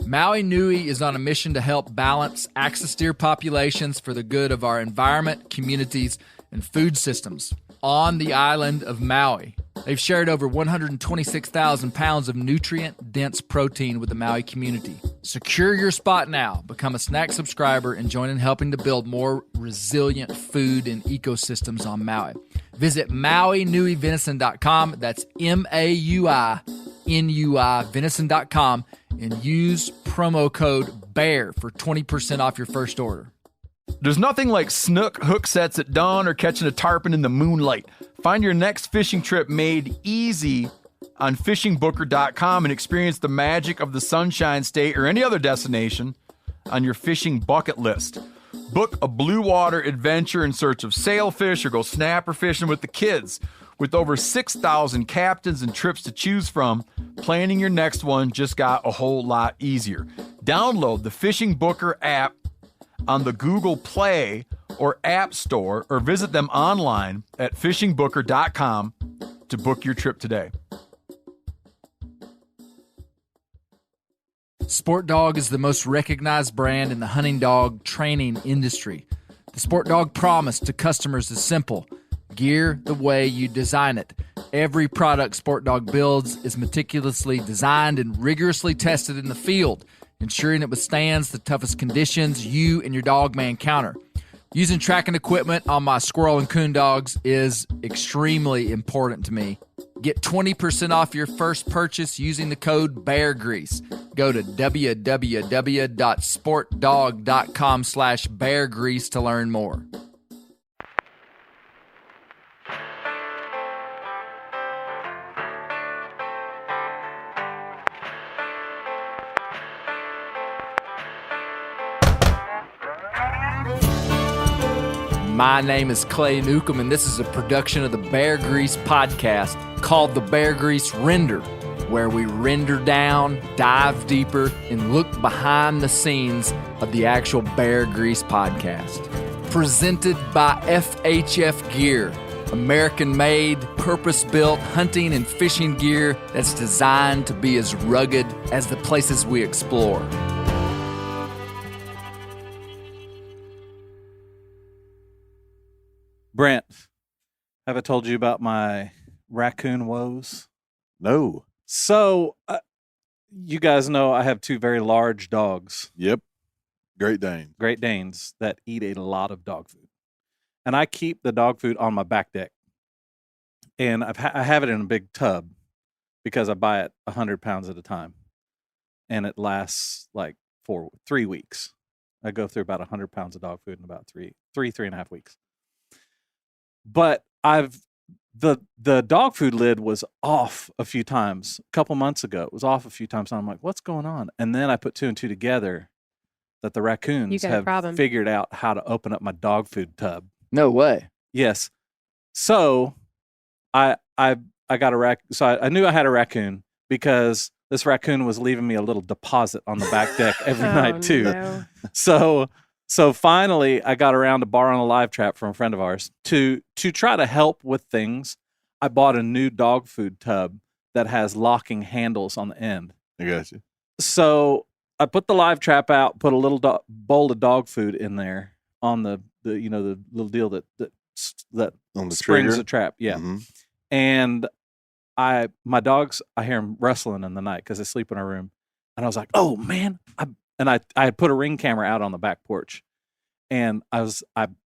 Maui Nui is on a mission to help balance axis deer populations for the good of our environment, communities, and food systems on the island of Maui. They've shared over 126,000 pounds of nutrient-dense protein with the Maui community. Secure your spot now. Become a snack subscriber and join in helping to build more resilient food and ecosystems on Maui. Visit MauiNuiVenison.com. That's MAUI venison.com and use promo code BEAR for 20% off your first order. There's nothing like snook hook sets at dawn or catching a tarpon in the moonlight. Find your next fishing trip made easy on fishingbooker.com and experience the magic of the Sunshine State or any other destination on your fishing bucket list. Book a blue water adventure in search of sailfish or go snapper fishing with the kids. With over 6,000 captains and trips to choose from, planning your next one just got a whole lot easier. Download the Fishing Booker app on the Google Play or App Store or visit them online at fishingbooker.com to book your trip today. Sport Dog is the most recognized brand in the hunting dog training industry. The Sport Dog promise to customers is simple: gear the way you design it. Every product Sport Dog builds is meticulously designed and rigorously tested in the field, ensuring it withstands the toughest conditions you and your dog may encounter. Using tracking equipment on my squirrel and coon dogs is extremely important to me. Get 20% off your first purchase using the code BEARGREASE. Go to www.sportdog.com/beargrease to learn more. My name is Clay Newcomb, and this is a production of the Bear Grease podcast called the Bear Grease Render, where we render down, dive deeper, and look behind the scenes of the actual Bear Grease podcast. Presented by FHF Gear, American-made, purpose-built hunting and fishing gear that's designed to be as rugged as the places we explore. Brent, have I told you about my raccoon woes? No. So, you guys know I have two very large dogs. Yep. Great Dane. Great Danes that eat a lot of dog food. And I keep the dog food on my back deck. And I have it in a big tub because I buy it 100 pounds at a time. And it lasts like 3 weeks. I go through about 100 pounds of dog food in about three and a half weeks. But the dog food lid was off a few times. A couple months ago, it was off a few times. And I'm like, what's going on? And then I put two and two together that the raccoons have figured out how to open up my dog food tub. No way. Yes. So I got a So I knew I had a raccoon because this raccoon was leaving me a little deposit on the back deck every night too. No. So finally, I got around to borrowing a live trap from a friend of ours to try to help with things. I bought a new dog food tub that has locking handles on the end. I got you. So I put the live trap out, put a little bowl of dog food in there on the little deal that on the springs trigger? the trap. Yeah. Mm-hmm. And my dogs, I hear them rustling in the night because they sleep in our room. And I was like, oh man, I had put a Ring camera out on the back porch, and I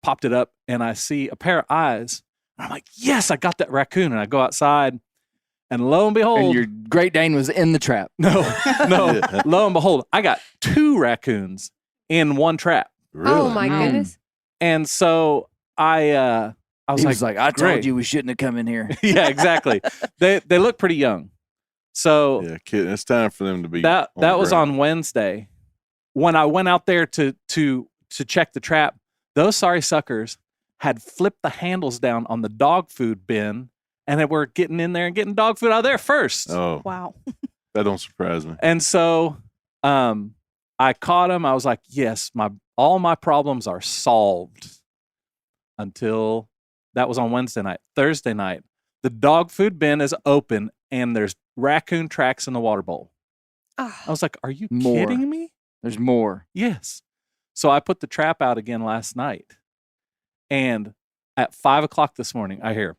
popped it up, and I see a pair of eyes. And I'm like, yes, I got that raccoon. And I go outside, and lo and behold, And your Great Dane was in the trap. no, lo and behold, I got two raccoons in one trap. Really? Oh my goodness! And so I was like, I great. told you we shouldn't have come in here. Yeah, exactly. They look pretty young, so Yeah, kid, it's time for them to be. that the was ground. on Wednesday. When I went out there to check the trap, those sorry suckers had flipped the handles down on the dog food bin, and they were getting in there and getting dog food out of there first. Oh, Wow. that don't surprise me. And so I caught them. I was like, yes, all my problems are solved. Until that was on Wednesday night. Thursday night, the dog food bin is open, and there's raccoon tracks in the water bowl. I was like, are you More. kidding me? There's more. Yes. So I put the trap out again last night. And at 5 o'clock this morning, I hear,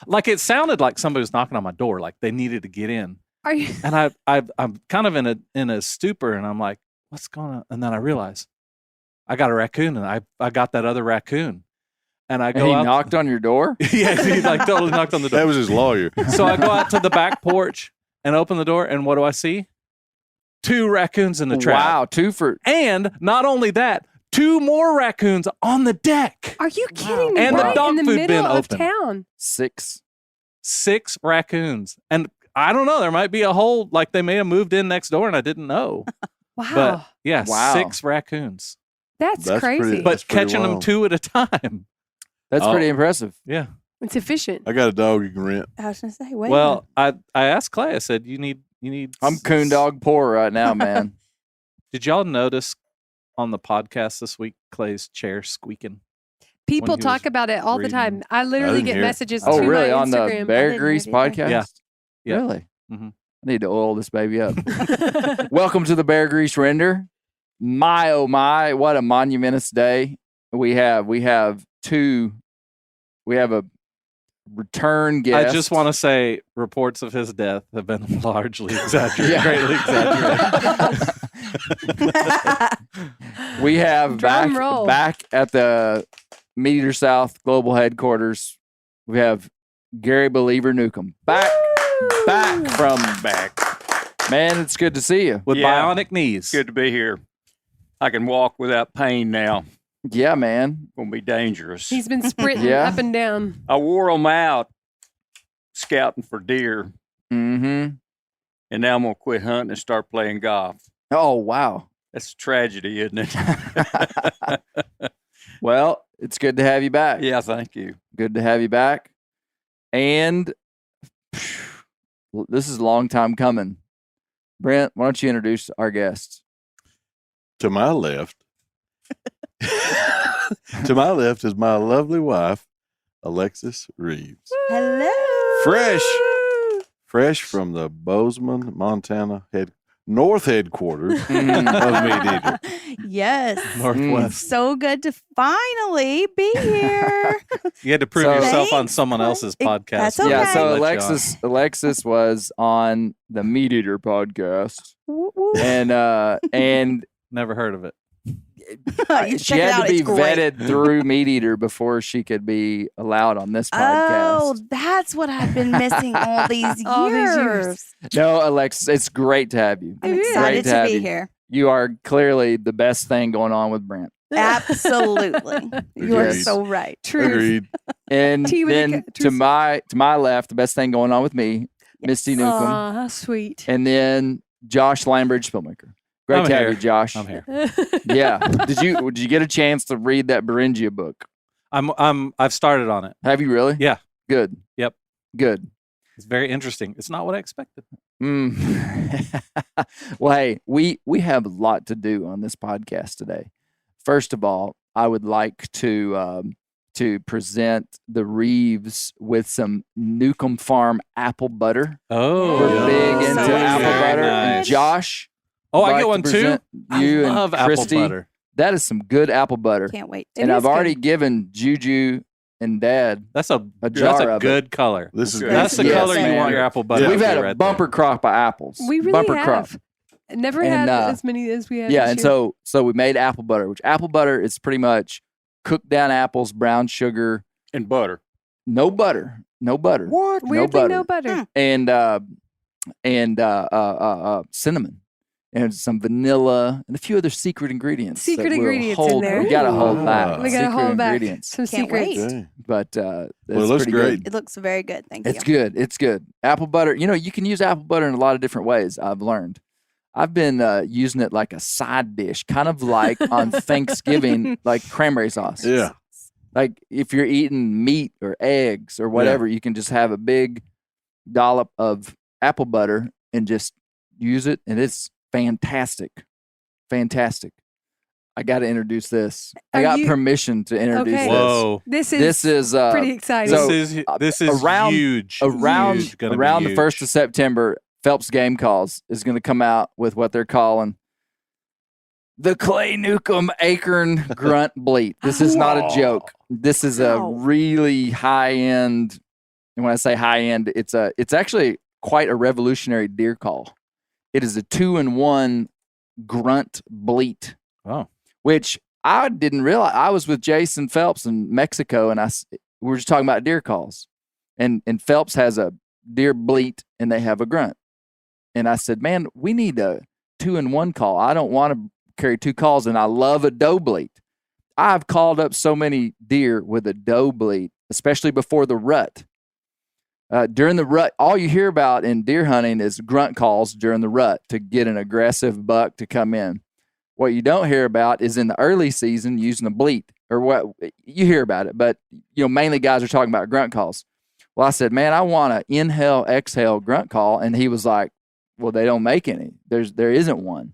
like it sounded like somebody was knocking on my door, like they needed to get in. Are you? And I'm kind of in a stupor, and I'm like, what's going on? And then I realize I got a raccoon, and I got that other raccoon. And I And go he out. knocked on your door? Yeah, he like totally knocked on the door. That was his lawyer. So I go out to the back porch and open the door, and what do I see? 2 raccoons in the trap. Wow, 2 for... And not only that, 2 more raccoons on the deck. Are you kidding me? And the right dog in the food middle bin of open. town. 6. 6 raccoons. And I don't know, there might be a whole, like they may have moved in next door and I didn't know. Wow. But yeah, Wow. 6 raccoons. That's That's crazy. pretty- But That's pretty catching them wild. 2 at a time. That's Oh. pretty impressive. Yeah. It's efficient. I got a dog you can rent. I was gonna say, wait. Well, I asked Clay, I said, you need I'm coon dog poor right now, man. Did y'all notice on the podcast this week Clay's chair squeaking? People when he talk was about it all the reading. time. I literally didn't get hear it. messages Oh, to really? my On the Instagram. Bear didn't Grease hear it either. podcast? Yeah. Yeah. Really? Mhm. I need to oil this baby up. Welcome to the Bear Grease Render. My, oh my, what a monumentous day we have. We have a return guest. I just want to say reports of his death have been largely exaggerated, Yeah. greatly exaggerated. We have Drum roll. back at the Meat Eater South Global Headquarters. We have Gary Believer Newcomb back from back. Man, it's good to see you. With Yeah. bionic knees. Good to be here. I can walk without pain now. Yeah, man. Gonna be dangerous. He's been sprinting Yeah. up and down. I wore them out scouting for deer, Mm-hmm. and now I'm gonna quit hunting and start playing golf. Oh, wow. That's a tragedy, isn't it? Well, it's good to have you back. Yeah, thank you. Good to have you back. And this is a long time coming. Brent, why don't you introduce our guests? To my left. To my left is my lovely wife, Alexis Reeves. Hello. Fresh from the Bozeman, Montana North headquarters Mm. of Meat Eater. Yes. Northwest. So good to finally be here. You had to prove So- yourself on Thanks, someone Clay. else's podcast. That's Yeah, okay. so Let you Alexis was on the Meat Eater podcast. Woo, woo. And Never heard of it. You she check it had out. to be It's great. vetted through Meat Eater before she could be allowed on this podcast. Oh, that's what I've been missing all these All these years. years. No, Alexis, it's great to have you. I'm It is. excited Great to to have be you. here. You are clearly the best thing going on with Brent. Absolutely. You are Agreed. so right. Truth. Agreed. And Tea with then the to my left, the best thing going on with me, Yes. Misty Newcomb, Aw, how sweet. and then Josh Lambridge, filmmaker. Great I'm to have here. you, Josh. I'm here. Yeah. Did you get a chance to read that Beringia book? I've started on it. Have you really? Yeah. Good. Yep. Good. It's very interesting. It's not what I expected. Mm. Well, hey, we have a lot to do on this podcast today. First of all, I would like to present the Reeves with some Newcomb Farm apple butter. Oh, We're big into So apple very butter. And nice. Josh, Oh, would I like get to one too. present You I love and apple Christy. butter. That is some good apple butter. Can't wait. And It I've is good. already given Juju and Dad That's a a that's jar a of good color. This is Good. That's the Yes, color man. you want your apple butter. Yeah. We've to had be a right bumper crop of apples. We really bumper have. crop. Never And, had as many as we had. Yeah, this and year. so we made apple butter, which apple butter is pretty much cooked down apples, brown sugar, And butter. no butter, What? weirdly butter. no butter. and cinnamon and some vanilla and a few other secret ingredients. that Secret we'll ingredients in hold- there. We gotta hold Ooh. back. We gotta secret hold back ingredients, some Can't secrets. wait. Okay. but Well, it's it looks pretty great. good. It looks very good. Thank It's you. good. It's good. Apple butter. You know, you can use apple butter in a lot of different ways. I've learned. I've been using it like a side dish, kind of like on Thanksgiving, like cranberry sauce. Yeah. Like if you're eating meat or eggs or whatever, you can just have a big dollop of apple butter and just use it, and it's fantastic. Fantastic. I got to introduce this. I Are got you- permission to introduce Okay. this. Whoa. This is This is pretty exciting. so, this is around- huge. around Huge. Gonna be around the huge. 1st of September, Phelps Game Calls is going to come out with what they're calling the Clay Newcomb Acorn Grunt Bleat. This is not a joke. This is a Wow. really high end. And when I say high end, it's actually quite a revolutionary deer call. It is a 2-in-1 grunt bleat, Oh, which I didn't realize. I was with Jason Phelps in Mexico, and we were just talking about deer calls. And Phelps has a deer bleat, and they have a grunt. And I said, man, we need a 2-in-1 call. I don't want to carry 2 calls, and I love a doe bleat. I've called up so many deer with a doe bleat, especially before the rut. During the rut, all you hear about in deer hunting is grunt calls during the rut to get an aggressive buck to come in. What you don't hear about is in the early season using a bleat, or what you hear about it, but mainly guys are talking about grunt calls. Well, I said, man, I want an inhale, exhale grunt call, and he was like, well, they don't make any. There isn't one,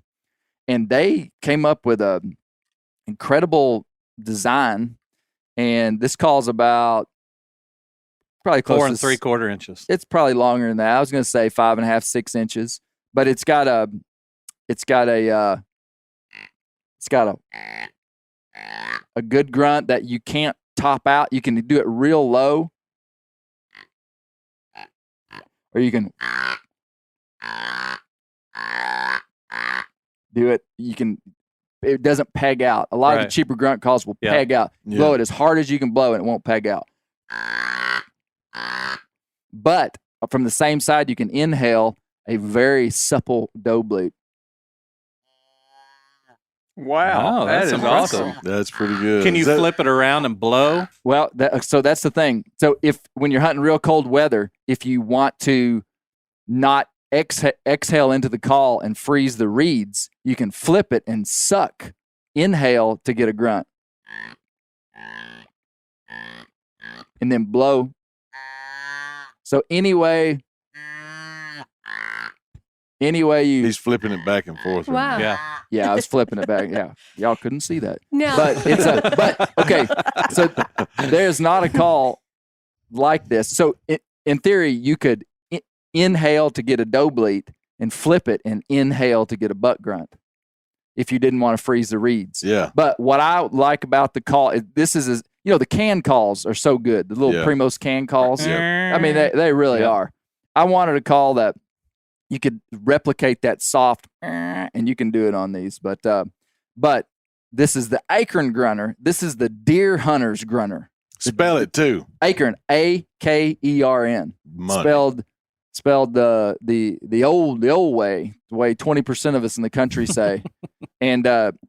and they came up with a incredible design, and this call's about probably close 4 to 3/4 inches. It's probably longer than that. I was going to say 5.5, 6 inches, but it's got a good grunt that you can't top out. You can do it real low, or you can do it. It doesn't peg out. A lot of the Right. cheaper grunt calls will Yeah. peg out. Yeah. Blow it as hard as you can blow, and it won't peg out. But from the same side, you can inhale a very supple doe bleat. Wow, Oh, that that's is impressive. awesome. That's pretty good. Can you Is that- flip it around and blow? Well, so that's the thing. So when you're hunting real cold weather, if you want to not exhale into the call and freeze the reeds, you can flip it and suck. Inhale to get a grunt. And then blow. So anyway you He's flipping it back and forth. right Wow. now. Yeah. yeah, I was flipping it back. Yeah. Y'all couldn't see that. No. But okay. So there's not a call like this. So in theory, you could inhale to get a doe bleat and flip it and inhale to get a buck grunt if you didn't want to freeze the reeds. Yeah. But what I like about the call is the can calls are so good. The little Yeah. Primos can calls. Yeah. I mean, they really Yeah. are. I wanted a call that you could replicate that soft, and you can do it on these. But this is the acorn grunter. This is the deer hunter's grunter. Spell it too. Acorn, Akern, Money. spelled the old way, the way 20% of us in the country say. And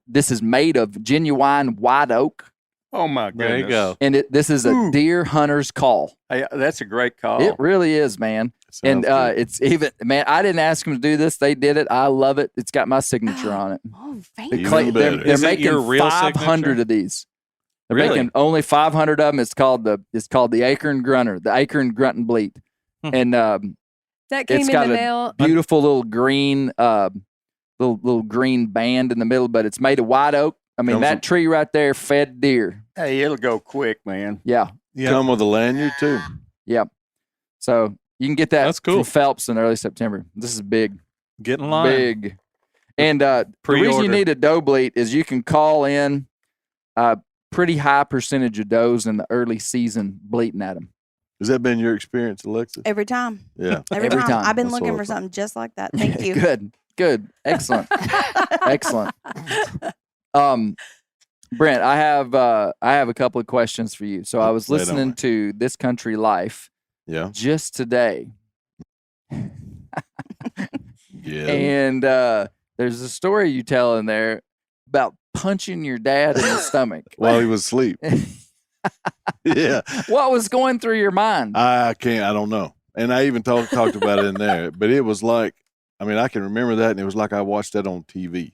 this is made of genuine white oak, Oh my goodness. There you go. and this is a Ooh. deer hunter's call. Hey, that's a great call. It really is, man. And Sounds good. it's even, man, I didn't ask them to do this. They did it. I love it. It's got my signature on it. Oh, thank The you. Even better. they're Is it making your real 500 signature? of these. They're Really? making only 500 of them. It's called the Acorn Grunter, the Acorn Grunt and Bleat. And that came it's in got the a mail. beautiful little green little green band in the middle, but it's made of white oak. I mean, Comes that from- tree right there fed deer. Hey, it'll go quick, man. Yeah. Come with a lanyard too. So you can get that That's cool. from Phelps in early September. This is big. Get in line. Big. And the reason you Pre-order. need a doe bleat is you can call in a pretty high percentage of does in the early season bleating at them. Has that been your experience, Alexis? Every time. Yeah. Every, Every time. time. I've been That's looking what I for thought. something just like that. Thank you. Good. Excellent. Excellent. Brent, I have a couple of questions for you. So I was Lay it on listening me. to This Country Life Yeah. just today. Yeah. And there's a story you tell in there about punching your dad in the stomach. While he was asleep. Yeah. What was going through your mind? I don't know. And I even talked about it in there, but it was like, I mean, I can remember that, and it was like I watched that on TV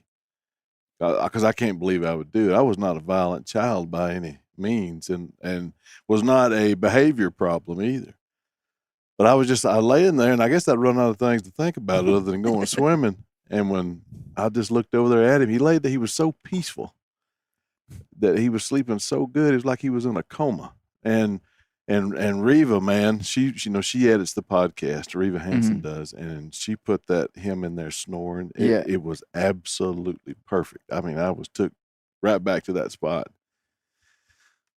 because I can't believe I would do it. I was not a violent child by any means, and was not a behavior problem either. But I lay in there, and I guess I'd run out of things to think about other than going swimming. And when I just looked over there at him, he laid there. He was so peaceful that he was sleeping so good. It was like he was in a coma. And And Reva, man, she edits the podcast. Reva Hansen does, and she put him in there snoring. It was absolutely perfect. I mean, I was took right back to that spot.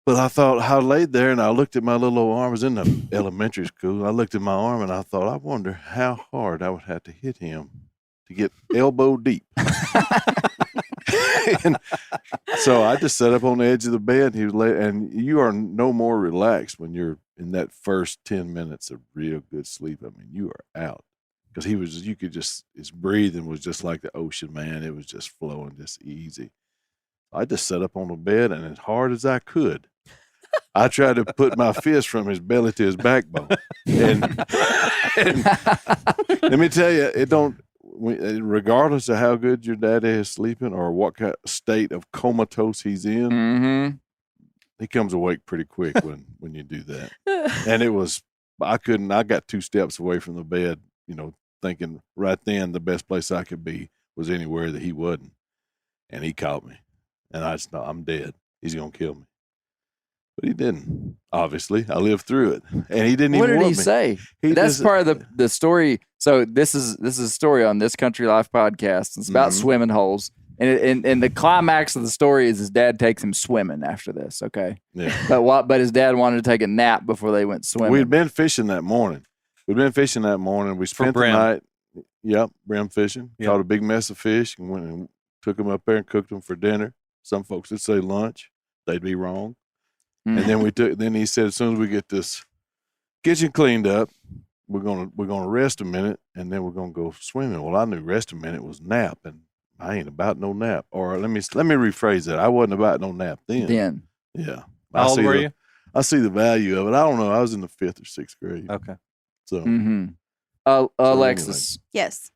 But I thought, I laid there and I looked at my little old arm. I was in the elementary school. I looked at my arm and I thought, I wonder how hard I would have to hit him to get elbow deep. And so I just sat up on the edge of the bed. He was and you are no more relaxed when you're in that first 10 minutes of real good sleep. I mean, you are out because his breathing was just like the ocean, man. It was just flowing, just easy. I just sat up on the bed and as hard as I could, I tried to put my fist from his belly to his backbone. And let me tell you, regardless of how good your daddy is sleeping or what kind of state of comatose he's in, he comes awake pretty quick when you do that. And I got 2 steps away from the bed, thinking right then the best place I could be was anywhere that he wasn't. And he caught me. And I just thought, I'm dead. He's going to kill me. But he didn't. Obviously, I lived through it, and he didn't. What even did want he me. say? That's part of the story. So this is a story on This Country Life podcast. It's about swimming holes, and the climax of the story is his dad takes him swimming after this. Okay, Yeah. But his dad wanted to take a nap before they went swimming. We'd been fishing that morning. We spent the night. Yep, brim fishing. Yep. Caught a big mess of fish and went and took them up there and cooked them for dinner. Some folks would say lunch. They'd be wrong. And then he said, as soon as we get this kitchen cleaned up, we're gonna rest a minute and then we're gonna go swimming. Well, I knew rest a minute was nap, and I ain't about no nap. Or let me rephrase that. I wasn't about no nap then. Yeah. How old were you? I see the value of it. I don't know. I was in the 5th or 6th grade. Okay. So Alexis, Yes.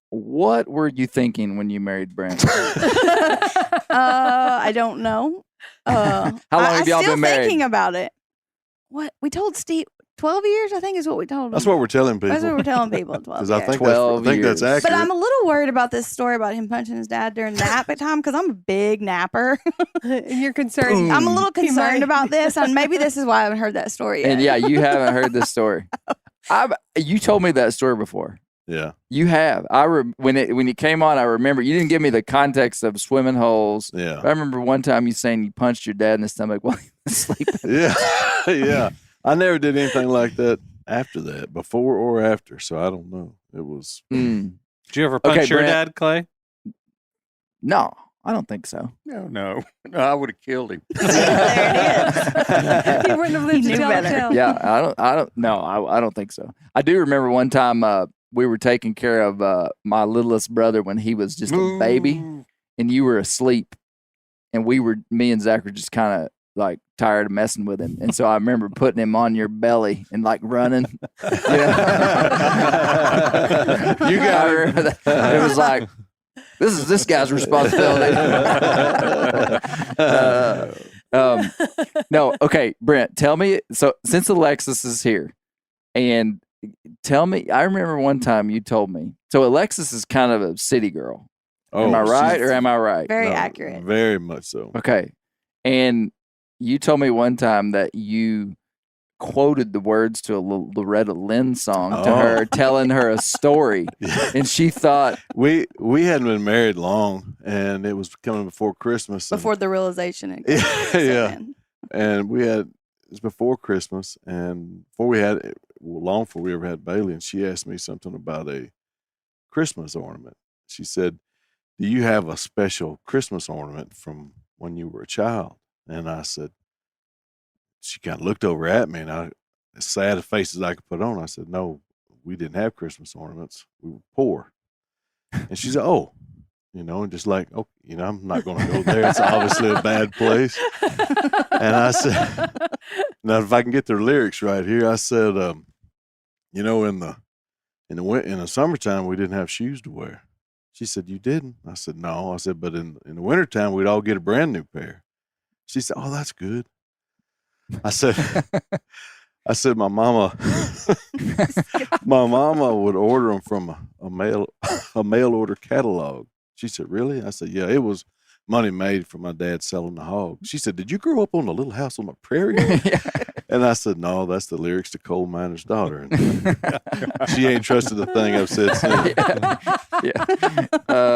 what were you thinking when you married Brent? I don't know. How long have y'all been married? Thinking about it. What we told Steve, 12 years, I think is what we told him. that's what we're telling people. That's what we're telling people. 12 Because years. I think 12 that's years. accurate. But I'm a little worried about this story about him punching his dad during nap time because I'm a big napper. And you're concerned. I'm a little He might- concerned about this, and maybe this is why I haven't heard that story yet. And yeah, you haven't heard this story. You told me that story before. Yeah. You have. When it came on, I remember you didn't give me the context of swimming holes. Yeah. I remember one time you saying you punched your dad in the stomach while he was sleeping. Yeah. Yeah. I never did anything like that after that, before or after. So I don't know. It was. Mm. Did you ever punch your Brent. dad, Clay? No, I don't think so. No, I would have killed him. There it is. He wouldn't have lived He to knew tell the better. tale. Yeah, I don't think so. I do remember one time we were taking care of my littlest brother when he was just a baby, and you were asleep, and me and Zach were just kind of like tired of messing with him, and so I remember putting him on your belly and like running. You got her. It was like, this is this guy's responsibility. No, okay, Brent, tell me. So since Alexis is here, and tell me, I remember one time you told me. So Alexis is kind of a city girl. Am I right or am I right? Very No, accurate. Very much so. Okay, and you told me one time that you quoted the words to a Loretta Lynn song to her, telling her a story, and she thought We hadn't been married long, and it was coming before Christmas. and- Before the realization. It Yeah. And it was before Christmas, and long before we ever had Bailey, and she asked me something about a Christmas ornament. She said, "Do you have a special Christmas ornament from when you were a child?" And I said, she kind of looked over at me, and as sad a face as I could put on, I said, "No, we didn't have Christmas ornaments. We were poor." And she said, "Oh, and just like, oh, I'm not going to go there. It's obviously a bad place." And I said, now if I can get their lyrics right here, I said, in the summertime, we didn't have shoes to wear. She said, "You didn't?" I said, "No." I said, "But in the wintertime, we'd all get a brand new pair." She said, "Oh, that's good." I said, my mama would order them from a mail order catalog. She said, "Really?" I said, "Yeah, it was money made from my dad selling the hog. She said, "Did you grow up on a little house on the prairie?" And I said, "No, that's the lyrics to Coal Miner's Daughter." And she ain't trusted a thing I've said since.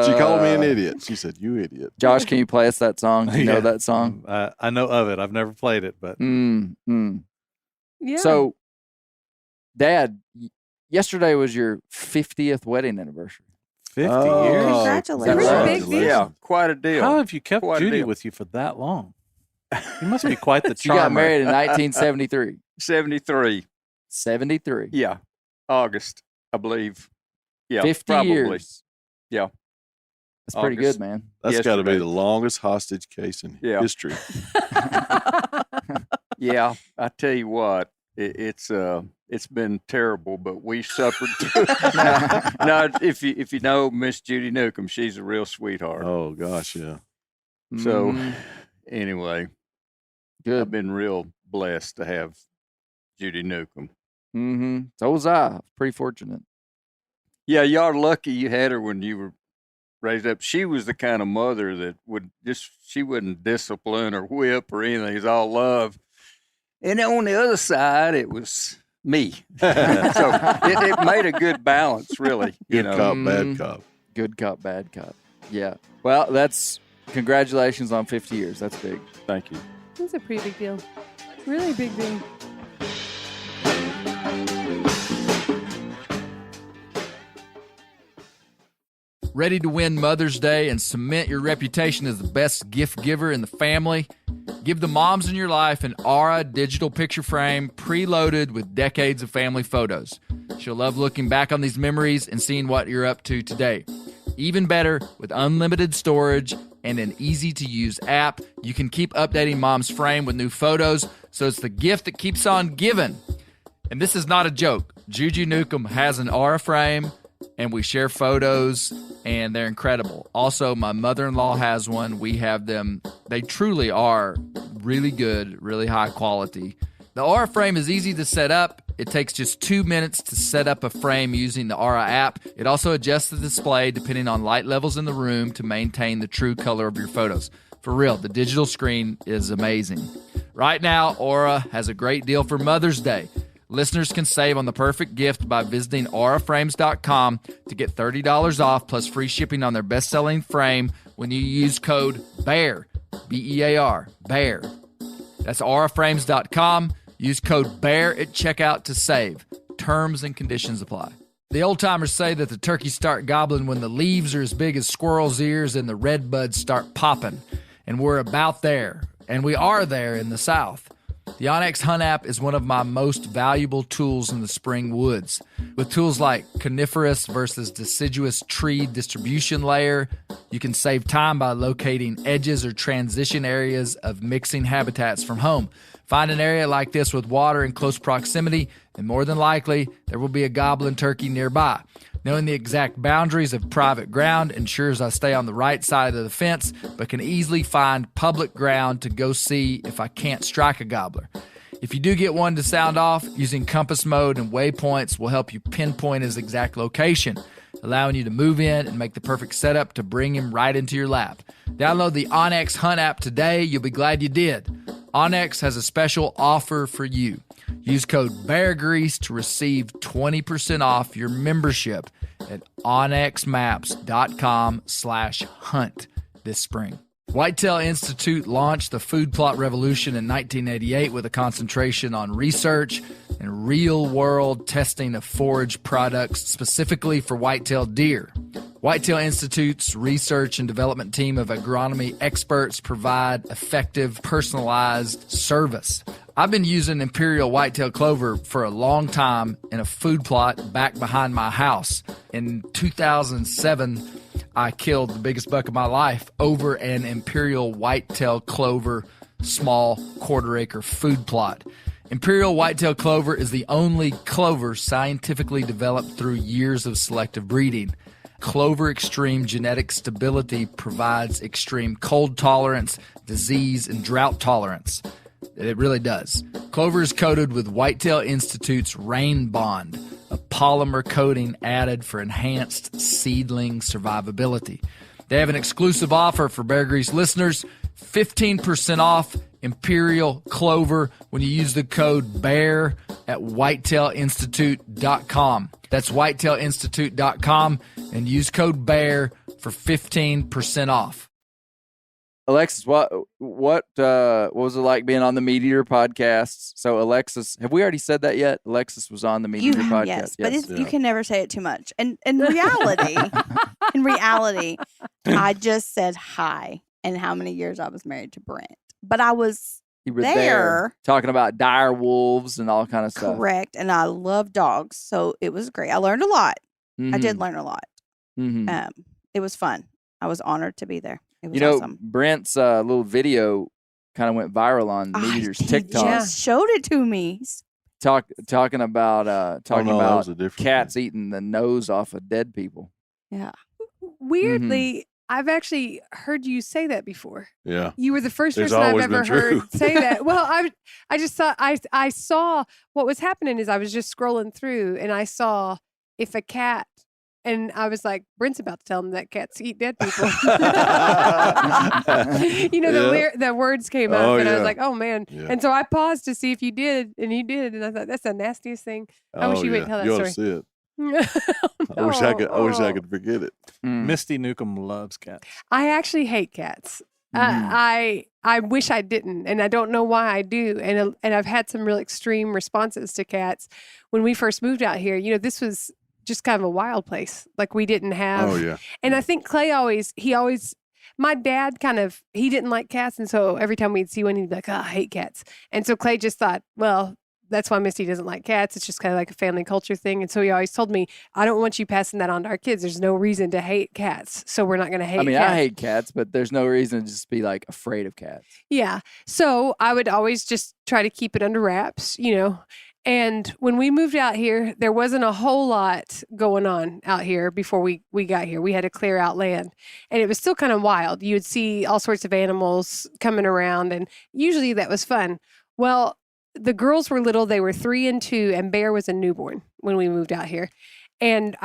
She called me an idiot. She said, "You idiot." Josh, can you play us that song? Do you know that song? I know of it. I've never played it, but Yeah. So, Dad, yesterday was your 50th wedding anniversary. 50 Oh, years. Congratulations. Is that right? Big deal. Yeah, quite a deal. How have you kept Quite a Judy deal. with you for that long? You must be quite the She charmer. got married in 1973. 73. 73. Yeah, August, I believe. Yeah, 50 probably. years. Yeah. That's pretty August. good, man. That's got to be Yesterday. the longest hostage case in Yeah. history. Yeah, I tell you what, it's been terrible, but we suffered through it. Now, if you know Miss Judy Newcomb, she's a real sweetheart. Oh gosh, yeah. So Mhm. anyway, I've Good. been real blessed to have Judy Newcomb. Mm-hmm. So was I. Pretty fortunate. Yeah, y'all are lucky you had her when you were raised up. She was the kind of mother that she wouldn't discipline or whip or anything. It's all love. And then on the other side, it was me. So it made a good balance, really. Good cop, Mhm. bad cop. Good cop, bad cop. Yeah. Well, congratulations on 50 years. That's big. Thank you. It's a pretty big deal. Really big deal. Ready to win Mother's Day and cement your reputation as the best gift giver in the family? Give the moms in your life an Aura digital picture frame preloaded with decades of family photos. She'll love looking back on these memories and seeing what you're up to today. Even better, with unlimited storage and an easy-to-use app, you can keep updating mom's frame with new photos, so it's the gift that keeps on giving. And this is not a joke. Juju Newcomb has an Aura frame, and we share photos, and they're incredible. Also, my mother-in-law has one. We have them. They truly are really good, really high quality. The Aura frame is easy to set up. It takes just 2 minutes to set up a frame using the Aura app. It also adjusts the display depending on light levels in the room to maintain the true color of your photos. For real, the digital screen is amazing. Right now, Aura has a great deal for Mother's Day. Listeners can save on the perfect gift by visiting auraframes.com to get $30 off plus free shipping on their best-selling frame when you use code BEAR, B-E-A-R, BEAR. That's auraframes.com. Use code BEAR at checkout to save. Terms and conditions apply. The old-timers say that the turkeys start gobbling when the leaves are as big as squirrels' ears and the red buds start popping. And we're about there. And we are there in the South. The onX Hunt app is one of my most valuable tools in the spring woods. With tools like coniferous versus deciduous tree distribution layer, you can save time by locating edges or transition areas of mixing habitats from home. Find an area like this with water in close proximity, and more than likely, there will be a gobbling turkey nearby. Knowing the exact boundaries of private ground ensures I stay on the right side of the fence, but can easily find public ground to go see if I can't strike a gobbler. If you do get one to sound off, using compass mode and waypoints will help you pinpoint his exact location, allowing you to move in and make the perfect setup to bring him right into your lap. Download the onX Hunt app today. You'll be glad you did. onX has a special offer for you. Use code BEARGREASE to receive 20% off your membership at onxmaps.com/hunt this spring. Whitetail Institute launched the food plot revolution in 1988 with a concentration on research and real-world testing of forage products specifically for whitetail deer. Whitetail Institute's research and development team of agronomy experts provide effective, personalized service. I've been using Imperial Whitetail Clover for a long time in a food plot back behind my house. In 2007, I killed the biggest buck of my life over an Imperial Whitetail Clover small quarter-acre food plot. Imperial Whitetail Clover is the only clover scientifically developed through years of selective breeding. Clover Extreme genetic stability provides extreme cold tolerance, disease, and drought tolerance. It really does. Clover is coated with Whitetail Institute's Rain Bond, a polymer coating added for enhanced seedling survivability. They have an exclusive offer for Bear Grease listeners, 15% off Imperial Clover when you use the code BEAR at whitetailinstitute.com. That's whitetailinstitute.com and use code BEAR for 15% off. Alexis, what was it like being on the Meat Eater podcast? So Alexis, have we already said that yet? Alexis was on the Meat Eater podcast. Yes, but you can never say it too much. And in reality, I just said hi and how many years I was married to Brent. But I was you were there talking about dire wolves and all kind of stuff. Correct. And I love dogs. So it was great. I learned a lot. I did learn a lot. It was fun. I was honored to be there. It was awesome. Brent's little video kind of went viral on Meat Eater's TikTok. Just showed it to me. Talking about cats eating the nose off of dead people. Yeah. Weirdly, I've actually heard you say that before. Yeah. You were the first It's person I've always ever been true. heard say that. Well, I just thought I saw what was happening is I was just scrolling through and I saw if a cat. And I was like, Brent's about to tell him that cats eat dead people. The words came up, and I was like, oh, man. Yeah. And so I paused to see if you did, and you did. And I thought, that's the nastiest thing. I wish you wouldn't tell that you story. See it. I wish I could forget it. Misty Newcomb loves cats. I actually hate cats. I wish I didn't, and I don't know why I do. And I've had some real extreme responses to cats. When we first moved out here, this was just kind of a wild place. Like we didn't have. Oh, yeah. And I think Clay my dad he didn't like cats. And so every time we'd see one, he'd be like, oh, I hate cats. And so Clay just thought, well, that's why Misty doesn't like cats. It's just kind of like a family culture thing. And so he always told me, I don't want you passing that on to our kids. There's no reason to hate cats. So we're not going to hate cats. I hate cats, but there's no reason to just be like afraid of cats. Yeah. So I would always just try to keep it under wraps, And when we moved out here, there wasn't a whole lot going on out here before we got here. We had to clear out land. And it was still kind of wild. You would see all sorts of animals coming around, and usually that was fun. Well, the girls were little. They were 3 and 2, and Bear was a newborn when we moved out here. And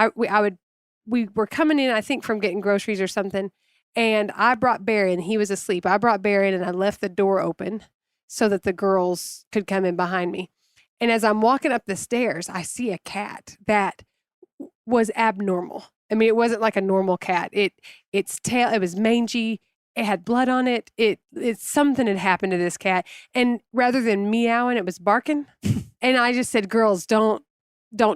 we were coming in, I think, from getting groceries or something, and I brought Bear in. He was asleep. I brought Bear in, and I left the door open so that the girls could come in behind me. And as I'm walking up the stairs, I see a cat that was abnormal. I mean, it wasn't like a normal cat. Its tail, it was mangy. It had blood on it. Something had happened to this cat. And rather than meowing, it was barking. And I just said, girls, don't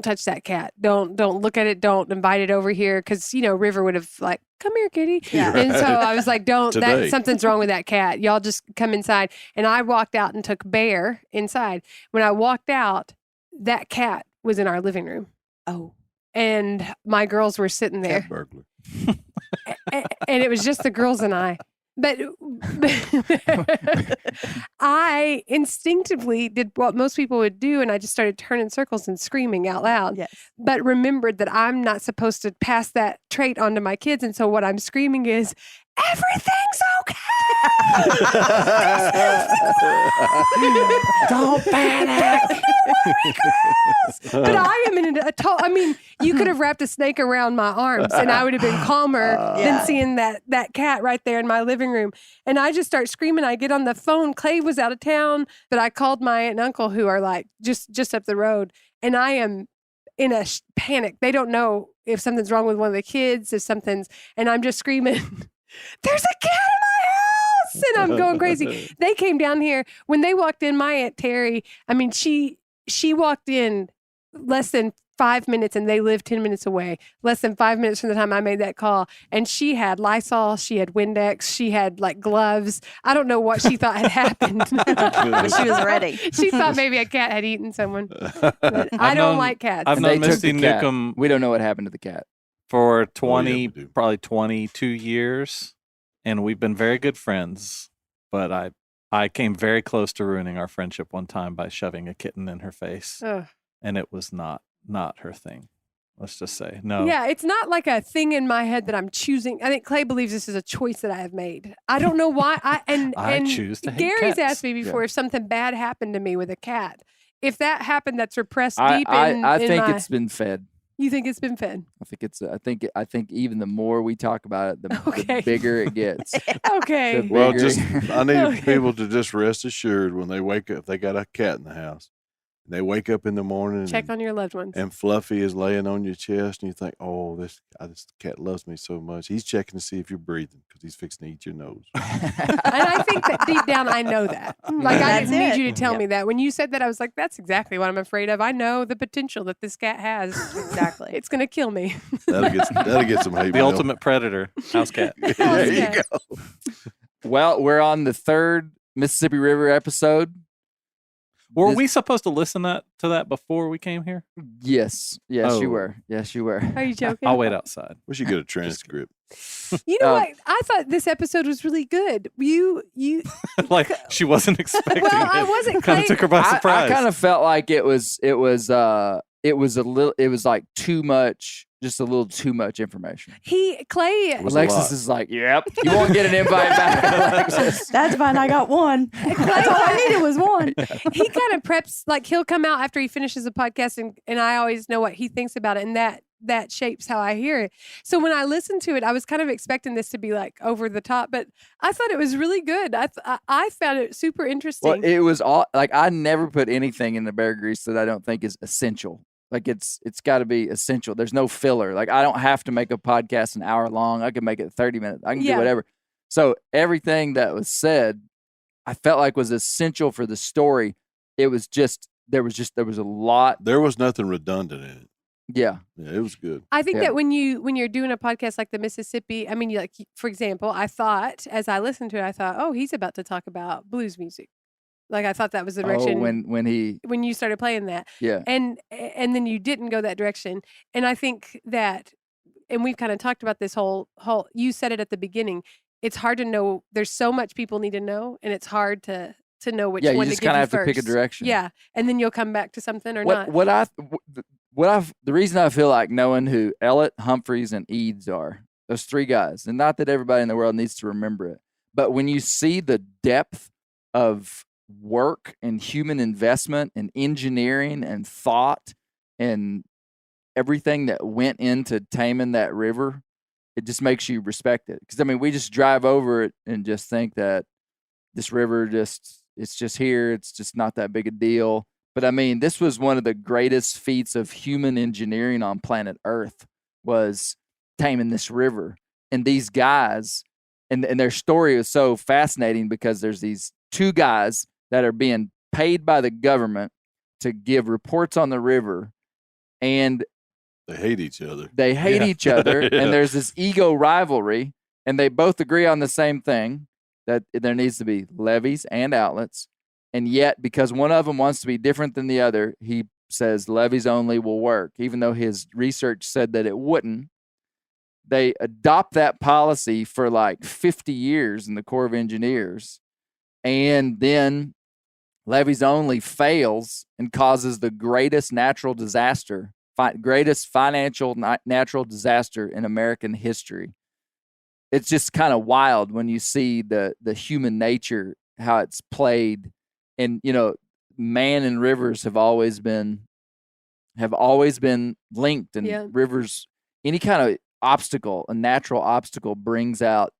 touch that cat. Don't look at it. Don't invite it over here. Cause River would have like, come here, kitty. Yeah. And so I was like, Today. something's wrong with that cat. Y'all just come inside. And I walked out and took Bear inside. When I walked out, that cat was in our living room. Oh. And my girls were sitting there. Cat burglar. And it was just the girls and I. But I instinctively did what most people would do, and I just started turning circles and screaming out loud. Yes. But remembered that I'm not supposed to pass that trait on to my kids, and so what I'm screaming is, everything's okay. Don't panic. But I am in you could have wrapped a snake around my arms and I would have been calmer than seeing that cat right there in my living room. And I just start screaming. I get on the phone. Clay was out of town, but I called my aunt and uncle who are like just up the road. And I am in a panic. They don't know if something's wrong with one of the kids, and I'm just screaming, there's a cat in my house. And I'm going crazy. They came down here. When they walked in, my Aunt Terry, she walked in less than 5 minutes and they lived 10 minutes away, less than 5 minutes from the time I made that call. And she had Lysol, she had Windex, she had like gloves. I don't know what she thought had happened. But she was ready. She thought maybe a cat had eaten someone. But I don't like cats. I've And they known took Misty the cat. Newcomb We don't know what happened to the cat. for Oh, yeah, we 20, do. probably 22 years, and we've been very good friends. But I came very close to ruining our friendship one time by shoving a kitten in her face, Ugh. and it was not her thing. Let's just say no. Yeah, it's not like a thing in my head that I'm choosing. I think Clay believes this is a choice that I have made. I don't know why. I choose to hate Gary's cats. asked me before if something bad happened to me with a cat. If that happened, that's repressed I deep in think my... it's been fed. You think it's been fed? I think even the more we talk about it, the Okay. bigger it gets. Okay. The Well, bigger- I need Okay. people to just rest assured when they wake up. If they got a cat in the house, and they wake up in the morning Check on your loved ones. and Fluffy is laying on your chest, and you think, "Oh, this cat loves me so much." He's checking to see if you're breathing because he's fixing to eat your nose. And I think that deep down, I know that. Like, I That's didn't need it. you to tell Yeah. me that. When you said that, I was like, that's exactly what I'm afraid of. I know the potential that this cat has. Exactly. It's going to kill me. That'll get some hate The mail. ultimate predator, house cat. There you cat. go. Well, we're on the 3rd Mississippi River episode. Were This- we supposed to listen to that before we came here? Yes, you Oh. were. Yes, you were. Are you joking? I'll wait outside. We should get a transcript. You know Um, what? I thought this episode was really good. You. Like she wasn't expecting Well, I it. wasn't Kind of Clay- took her by I surprise. kind of felt like it was like too much, just a little too much information. Clay. Was a Alexis lot. is like, yep, you won't get an invite back, Alexis. That's fine. I got one. That's all I needed was one. He kind of preps, like he'll come out after he finishes a podcast, and I always know what he thinks about it, and that shapes how I hear it. So when I listened to it, I was kind of expecting this to be like over the top, but I thought it was really good. I found it super interesting. Well, it was all like I never put anything in the Bear Grease that I don't think is essential. Like it's got to be essential. There's no filler. Like I don't have to make a podcast an hour long. I can make it 30 minutes. I can Yeah. do whatever. So everything that was said, I felt like was essential for the story. It was just there was a lot. There was nothing redundant in it. Yeah. Yeah, it was good. I think Yeah. that when you're doing a podcast like the Mississippi, I mean, for example, I thought as I listened to it, I thought, oh, he's about to talk about blues music. Like I thought that was the direction Oh, when you started playing that. yeah. And then you didn't go that direction. And I think that, and we've kind of talked about this whole you said it at the beginning, it's hard to know. There's so much people need to know, and it's hard to know which Yeah, you one just to give kinda you have to pick a first. direction. Yeah, and then you'll come back to something or not. The reason I feel like knowing who Ellett, Humphreys, and Eads are, those three guys, and not that everybody in the world needs to remember it, but when you see the depth of work and human investment and engineering and thought and everything that went into taming that river, it just makes you respect it. Because I mean, we just drive over it and just think that this river it's just here. It's just not that big a deal. But I mean, this was one of the greatest feats of human engineering on planet Earth was taming this river. And these guys, and their story is so fascinating because there's these two guys that are being paid by the government to give reports on the river, and They hate each other. they hate Yeah. each other, Yeah. and there's this ego rivalry, and they both agree on the same thing, that there needs to be levees and outlets. And yet, because one of them wants to be different than the other, he says levees only will work, even though his research said that it wouldn't. They adopt that policy for like 50 years in the Corps of Engineers. And then levees only fails and causes the greatest natural disaster, greatest financial natural disaster in American history. It's just kind of wild when you see the human nature, how it's played. And, you know, man and rivers have always been linked, and Yeah. rivers, any kind of obstacle, a natural obstacle, brings out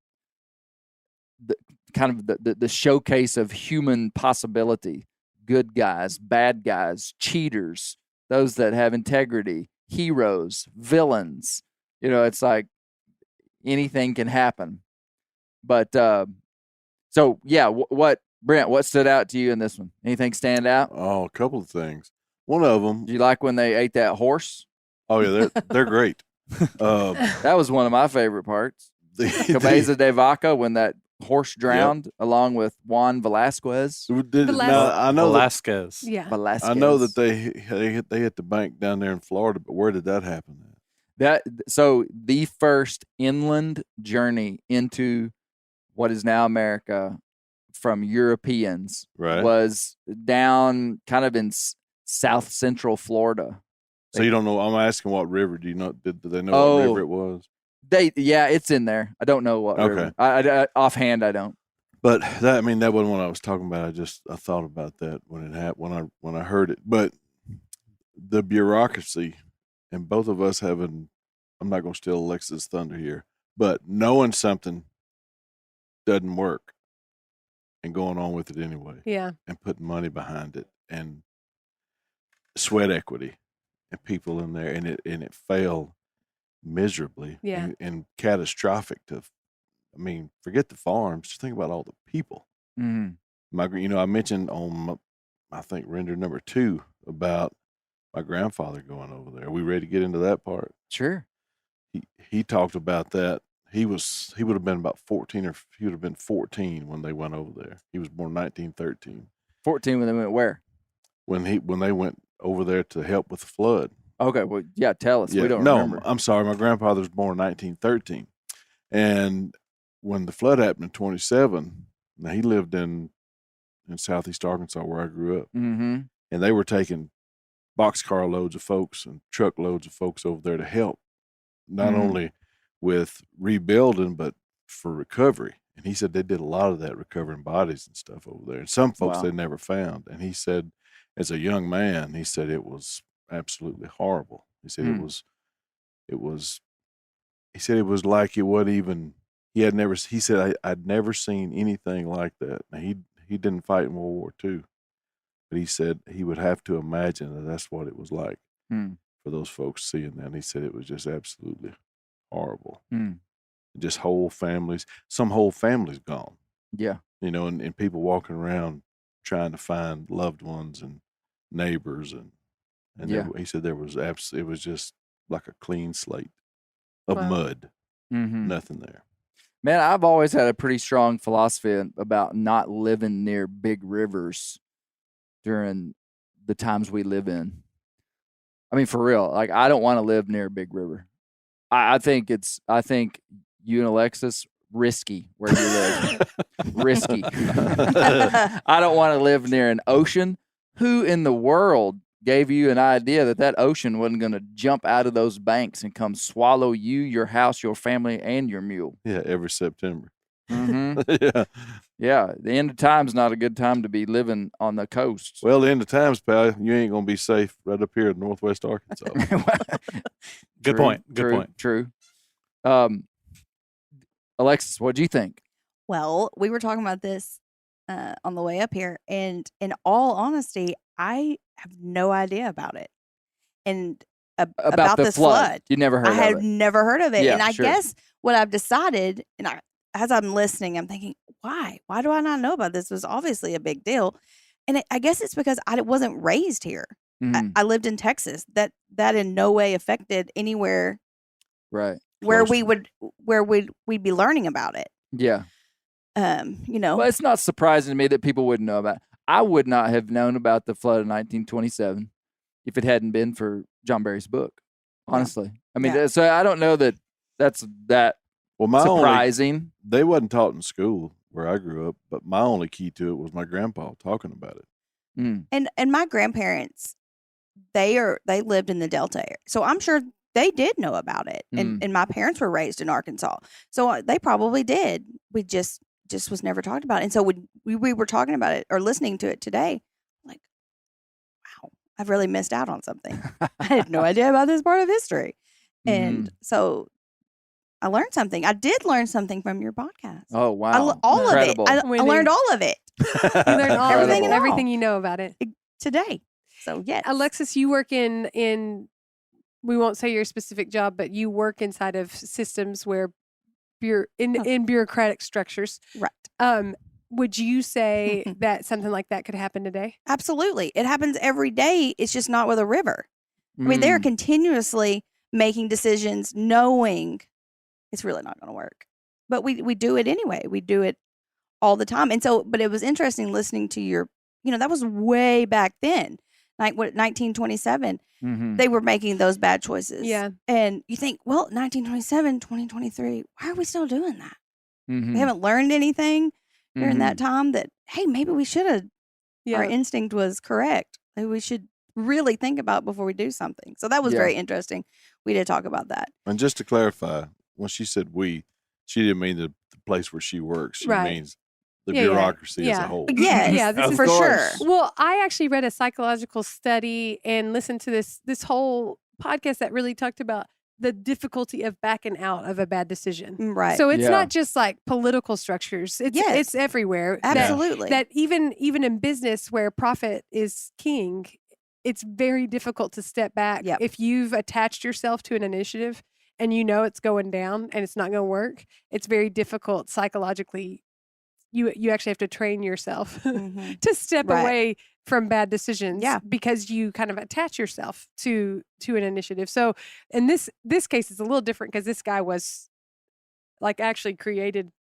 the showcase of human possibility. Good guys, bad guys, cheaters, those that have integrity, heroes, villains. You know, it's like anything can happen. But so yeah, what Brent, what stood out to you in this one? Anything stand out? Oh, a couple of things. One of them, Did you like when they ate that horse? oh yeah, they're great. That was one of my favorite parts. Cabeza de Vaca, when that horse drowned along with Juan Velasquez. Now, I know that, Velasquez. Yeah. Velasquez. I know that they hit the bank down there in Florida, but where did that happen? So the first inland journey into what is now America from Europeans Right. was down kind of in south central Florida. So you don't know? I'm asking what river. Do you know? Did they know Oh. what river it was? It's in there. I don't know what. Okay. river. I offhand, I don't. But that wasn't what I was talking about. I thought about that when it happened when I heard it. But the bureaucracy and both of us having, I'm not going to steal Alexis' thunder here, but knowing something doesn't work and going on with it anyway Yeah. and putting money behind it and sweat equity and people in there, and it failed miserably Yeah. and catastrophic to, I mean, forget the farms, just think about all the people. Mm-hmm. I mentioned on I think render number 2 about my grandfather going over there. Are we ready to get into that part? Sure. He talked about that. He would have been about 14, or he would have been 14 when they went over there. He was born 1913. 14 when they went where? When they went over there to help with the flood. Okay, well, yeah, tell us. Yeah, We don't no, remember. I'm sorry. My grandfather was born in 1913, and when the flood happened in 27, now he lived in southeast Arkansas where I grew up, Mm-hmm. and they were taking boxcar loads of folks and truck loads of folks over there to help, not Mhm. only with rebuilding but for recovery. And he said they did a lot of that, recovering bodies and stuff over there, and some folks Wow. they never found. And he said, as a young man, he said it was absolutely horrible. He said Hmm. it was. He said it was like it wasn't even. He said I'd never seen anything like that. Now, he didn't fight in World War II, but he said he would have to imagine that that's what it was like Hmm. for those folks seeing that. And he said it was just absolutely horrible. Hmm. Just whole families, some whole families gone, Yeah. and people walking around trying to find loved ones and neighbors, and Yeah. he said there was it was just like a clean slate of Wow. mud, Mm-hmm. nothing there. Man, I've always had a pretty strong philosophy about not living near big rivers during the times we live in. I mean, for real, like I don't want to live near a big river. I think you and Alexis, risky where you live. Risky. I don't want to live near an ocean. Who in the world gave you an idea that ocean wasn't going to jump out of those banks and come swallow you, your house, your family, and your mule? Yeah, every September. Mm-hmm. Yeah. Yeah, the end of time's not a good time to be living on the coast. Well, the end of times, pal, you ain't gonna be safe right up here in Northwest Arkansas. Good point. Good point. True. Alexis, what do you think? Well, we were talking about this on the way up here, and in all honesty, I have no idea about it. And about the this flood. You never heard I of had it. never heard of it. Yeah, And I sure. guess what I've decided, as I'm listening, I'm thinking, why? Why do I not know about this? It was obviously a big deal. And I guess it's because I wasn't raised here. Mhm. I lived in Texas. That in no way affected anywhere Right. where Closer. we'd be learning about it. Yeah. Know. Well, it's not surprising to me that people wouldn't know about it. I would not have known about the flood of 1927 if it hadn't been for John Barry's book. Honestly, I mean, Yeah. so I don't know that that's that Well, my only, surprising. they wasn't taught in school where I grew up, but my only key to it was my grandpa talking about it. Mm. And my grandparents, they lived in the Delta area, so I'm sure they did know about it. And my parents were raised in Arkansas, so they probably did. We just was never talked about. And so when we were talking about it or listening to it today, like, wow, I've really missed out on something. I had no idea about this part of history, and so I learned something. I did learn something from your podcast. Oh wow! All Incredible. of it. I Winning. learned all of it You learn all Everything and all. everything you know about it. today. So yes, Alexis, you work in we won't say your specific job, but you work inside of systems where in bureaucratic structures. right. Would you say that something like that could happen today? Absolutely. It happens every day. It's just not with a river. I mean, they're Mm. continuously making decisions knowing it's really not going to work. But we do it anyway. We do it all the time. And so, but it was interesting listening to your, that was way back then. Like 1927, Mhm. they were making those bad choices. Yeah. And you think, well, 1927, 2023, why are we still doing that? Mhm. We haven't learned anything during Mhm. that time that, hey, maybe we should have, Yeah. our instinct was correct. Maybe we should really think about before we do something. So that was Yeah. very interesting. We did talk about that. And just to clarify, when she said we, she didn't mean the place where she works. She Right. means the Yeah, yeah. bureaucracy as Yeah. a whole. Yes, Yeah, this is for course. sure. Well, I actually read a psychological study and listened to this whole podcast that really talked about the difficulty of backing out of a bad decision. Right. So it's Yeah. not just like political structures. It's Yes. it's everywhere. That- Absolutely. That even in business where profit is king, it's very difficult to step back. Yep. If you've attached yourself to an initiative and you know it's going down and it's not going to work, it's very difficult psychologically. You actually have to train yourself Mhm. to step Right. away from bad decisions Yeah. because you kind of attach yourself to an initiative. So in this case, it's a little different because this guy was like actually created.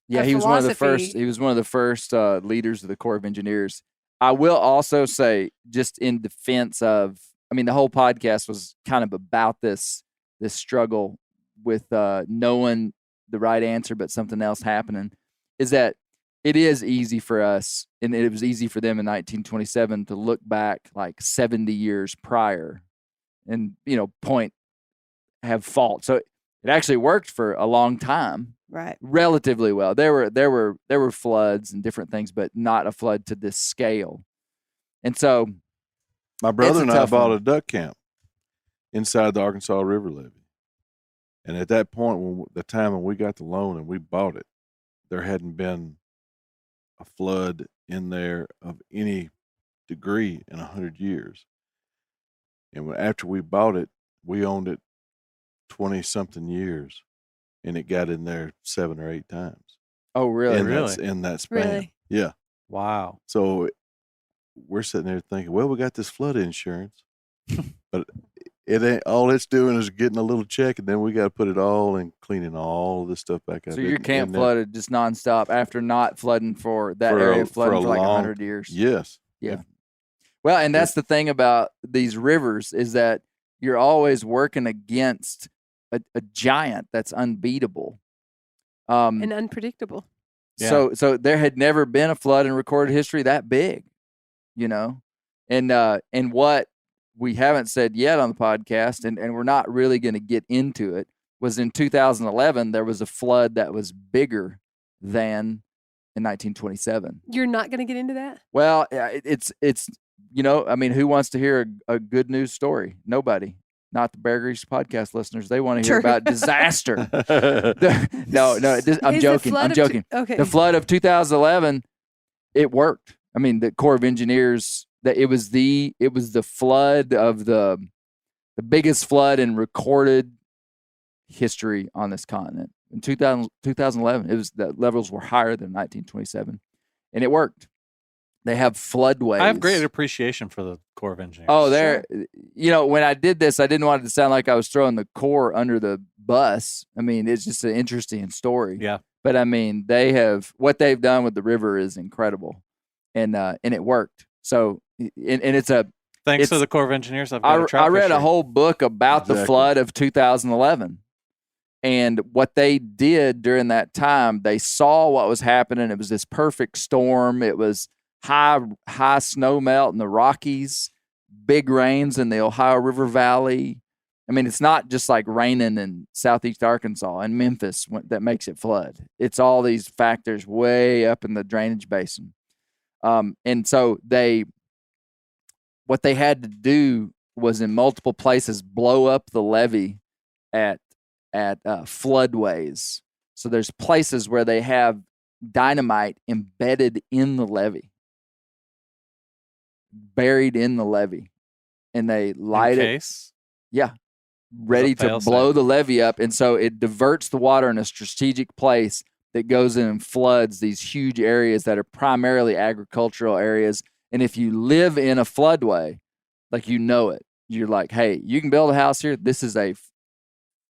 Yeah, a he was one of the first. philosophy. He was one of the first leaders of the Corps of Engineers. I will also say, just in defense of, I mean, the whole podcast was kind of about this struggle with knowing the right answer, but something else happening. Is that it is easy for us, and it was easy for them in 1927 to look back like 70 years prior, and have fault. So it actually worked for a long time. Right. Relatively well. There were floods and different things, but not a flood to this scale. And so My brother a and I tough bought one. a duck camp inside the Arkansas River levee. And at that point, the time when we got the loan and we bought it, there hadn't been a flood in there of any degree in 100 years. And after we bought it, we owned it 20-something years, and it got in there 7 or 8 times. Oh, really? In that span. Really? Yeah. Wow. So we're sitting there thinking, well, we got this flood insurance, but it ain't, all it's doing is getting a little check, and then we got to put it all in cleaning all this stuff back out. So your camp And then- flooded just nonstop after not flooding for that For a- area, for flooding a for like long- 100 years. Yes. Yeah. Well, and that's the thing about these rivers is that you're always working against a giant that's unbeatable. And unpredictable. So there had never been a flood in recorded history that big, and what we haven't said yet on the podcast, and we're not really going to get into it, was in 2011 there was a flood that was bigger than in 1927. You're not going to get into that? Well, it's I mean, who wants to hear a good news story? Nobody. Not the Bear Grease podcast listeners. They want to hear True. about disaster. No, I'm Is the joking. flood I'm of joking. Okay. The flood of 2011, it worked. I mean, the Corps of Engineers, that it was the flood of the biggest flood in recorded history on this continent. In 2011, it was the levels were higher than 1927, and it worked. They have floodways. I have great appreciation for the Corps of Engineers. Oh, when I did this, I didn't want it to sound like I was throwing the Corps under the bus. I mean, it's just an interesting story. Yeah. But I mean, what they've done with the river is incredible, and it worked. So, and it's Thanks to it's- the Corps of Engineers, I've got a trout I read a fishery. whole book about the Exactly. flood of 2011. And what they did during that time, they saw what was happening. It was this perfect storm. It was high snow melt in the Rockies, big rains in the Ohio River Valley. I mean, it's not just like raining in southeast Arkansas and Memphis that makes it flood. It's all these factors way up in the drainage basin. And so what they had to do was in multiple places blow up the levee at floodways. So there's places where they have dynamite embedded in the levee, buried in the levee, and they light In it. case. Yeah. Ready to fail-safe. blow the levee up. And so it diverts the water in a strategic place that goes in and floods these huge areas that are primarily agricultural areas. And if you live in a floodway, like it, you're like, hey, you can build a house here. This is a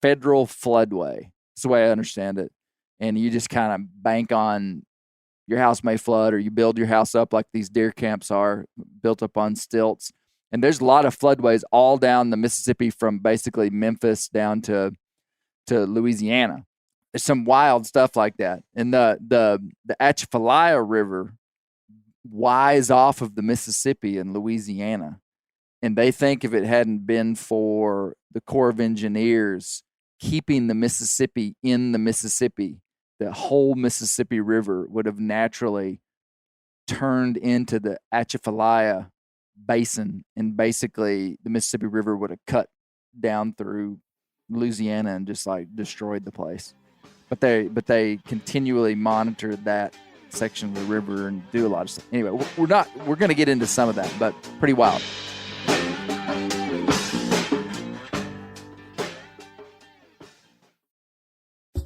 federal floodway. That's the way I understand it. And you just kind of bank on your house may flood, or you build your house up like these deer camps are, built up on stilts. And there's a lot of floodways all down the Mississippi from basically Memphis down to Louisiana. There's some wild stuff like that. And the Atchafalaya River wise off of the Mississippi in Louisiana. And they think if it hadn't been for the Corps of Engineers keeping the Mississippi in the Mississippi, the whole Mississippi River would have naturally turned into the Atchafalaya Basin, and basically the Mississippi River would have cut down through Louisiana and just like destroyed the place. But they continually monitored that section of the river and do a lot of stuff. Anyway, we're going to get into some of that, but pretty wild.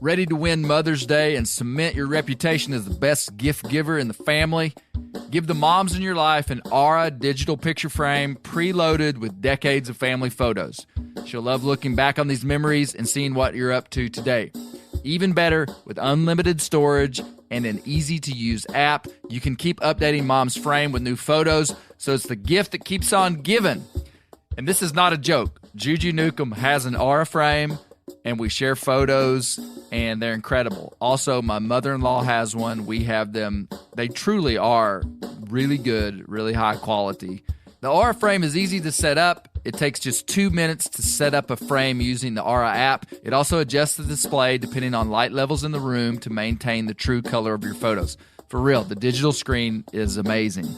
Ready to win Mother's Day and cement your reputation as the best gift giver in the family? Give the moms in your life an Aura digital picture frame preloaded with decades of family photos. She'll love looking back on these memories and seeing what you're up to today. Even better, with unlimited storage and an easy-to-use app, you can keep updating mom's frame with new photos, so it's the gift that keeps on giving. And this is not a joke. Juju Newcomb has an Aura frame, and we share photos, and they're incredible. Also, my mother-in-law has one. We have them. They truly are really good, really high quality. The Aura frame is easy to set up. It takes just 2 minutes to set up a frame using the Aura app. It also adjusts the display depending on light levels in the room to maintain the true color of your photos. For real, the digital screen is amazing.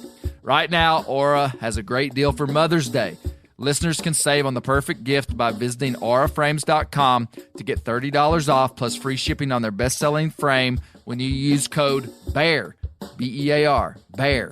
Right now, Aura has a great deal for Mother's Day. Listeners can save on the perfect gift by visiting auraframes.com to get $30 off plus free shipping on their best-selling frame when you use code BEAR, B-E-A-R, BEAR.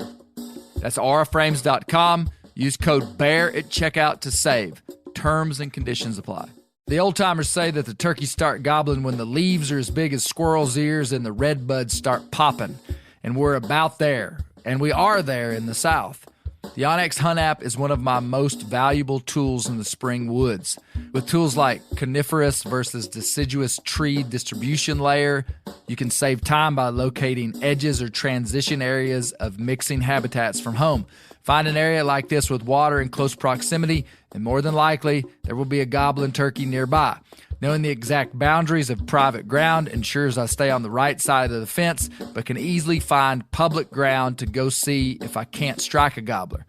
That's auraframes.com. Use code BEAR at checkout to save. Terms and conditions apply. The old-timers say that the turkeys start gobbling when the leaves are as big as squirrels' ears and the red buds start popping. And we're about there. And we are there in the South. The onX Hunt app is one of my most valuable tools in the spring woods. With tools like coniferous versus deciduous tree distribution layer, you can save time by locating edges or transition areas of mixing habitats from home. Find an area like this with water in close proximity, and more than likely, there will be a gobbling turkey nearby. Knowing the exact boundaries of private ground ensures I stay on the right side of the fence, but can easily find public ground to go see if I can't strike a gobbler.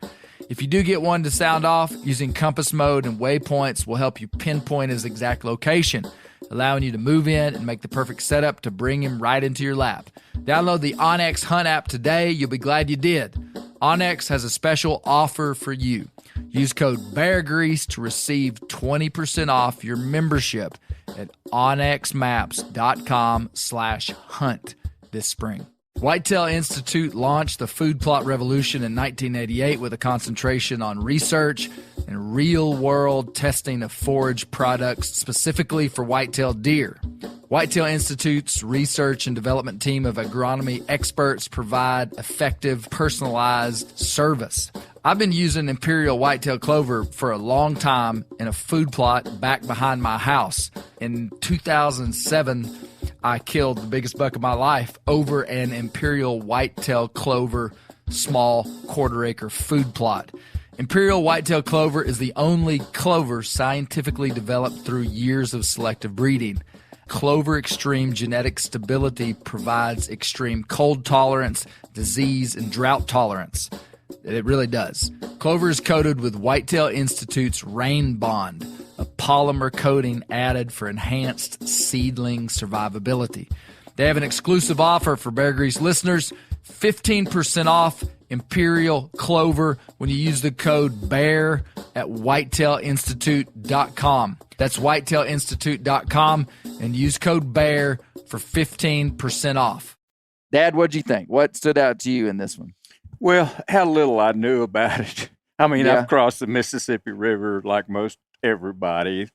If you do get one to sound off, using compass mode and waypoints will help you pinpoint his exact location, allowing you to move in and make the perfect setup to bring him right into your lap. Download the onX Hunt app today. You'll be glad you did. onX has a special offer for you. Use code BEARGREASE to receive 20% off your membership at onxmaps.com/hunt this spring. Whitetail Institute launched the food plot revolution in 1988 with a concentration on research and real-world testing of forage products specifically for whitetail deer. Whitetail Institute's research and development team of agronomy experts provide effective, personalized service. I've been using Imperial Whitetail Clover for a long time in a food plot back behind my house. In 2007, I killed the biggest buck of my life over an Imperial Whitetail Clover small quarter-acre food plot. Imperial Whitetail Clover is the only clover scientifically developed through years of selective breeding. Clover Extreme genetic stability provides extreme cold tolerance, disease, and drought tolerance. It really does. Clover is coated with Whitetail Institute's Rain Bond, a polymer coating added for enhanced seedling survivability. They have an exclusive offer for Bear Grease listeners, 15% off Imperial Clover when you use the code BEAR at whitetailinstitute.com. That's whitetailinstitute.com and use code BEAR for 15% off. Dad, what'd you think? What stood out to you in this one? Well, how little I knew about it. I mean, Yeah. I've crossed the Mississippi River like most everybody,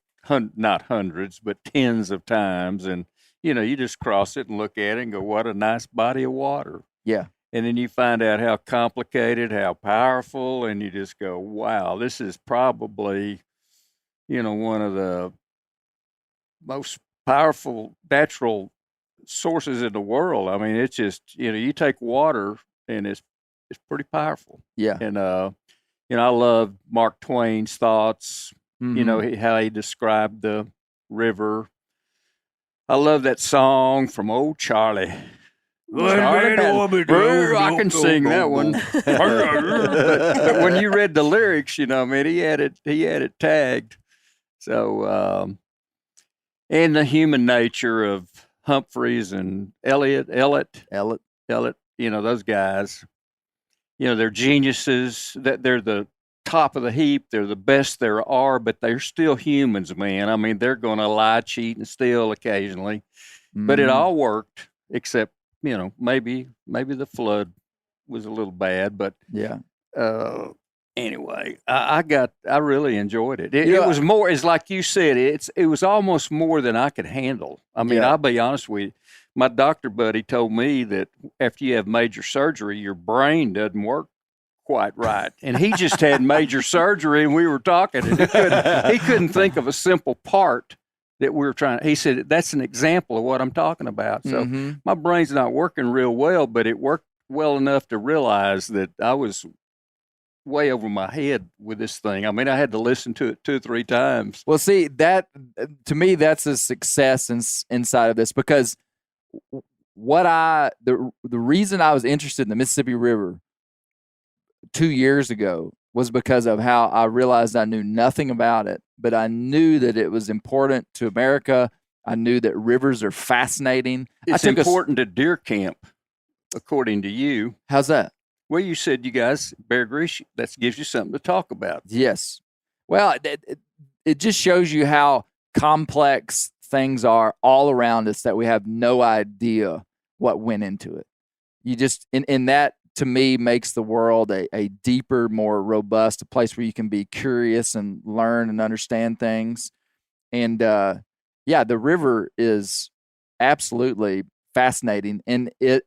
not hundreds, but tens of times. And, you just cross it and look at it and go, what a nice body of water. Yeah. And then you find out how complicated, how powerful, and you just go, wow, this is probably, one of the most powerful natural sources in the world. I mean, it's just, you take water and it's pretty powerful. Yeah. And, I love Mark Twain's thoughts, Mhm. how he described the river. I love that song from Old Charlie. Charlie Patton. I can sing that one. But when you read the lyrics, he had it tagged. So, and the human nature of Humphreys and Elliott, those guys, they're geniuses. That they're the top of the heap. They're the best there are, but they're still humans, man. I mean, they're going to lie, cheat, and steal occasionally. But it Mhm. all worked, except, maybe the flood was a little bad. But Yeah. anyway, I really enjoyed it. It Yeah. was more, it's like you said, it was almost more than I could handle. I mean, Yeah. I'll be honest with you. My doctor buddy told me that after you have major surgery, your brain doesn't work quite right. And he just had major surgery, and we were talking, and he couldn't think of a simple part that we were trying. He said, that's an example of what I'm talking about. So Mhm. my brain's not working real well, but it worked well enough to realize that I was way over my head with this thing. I mean, I had to listen to it 2 or 3 times. Well, see, that to me, that's a success inside of this, because the reason I was interested in the Mississippi River 2 years ago was because of how I realized I knew nothing about it, but I knew that it was important to America. I knew that rivers are fascinating. It's important to deer camp, according to you. How's that? Well, you said you guys, Bear Grease, that gives you something to talk about. Yes. Well, it just shows you how complex things are all around us that we have no idea what went into it. You just, in that, to me, makes the world a deeper, more robust, a place where you can be curious and learn and understand things. And the river is absolutely fascinating, and it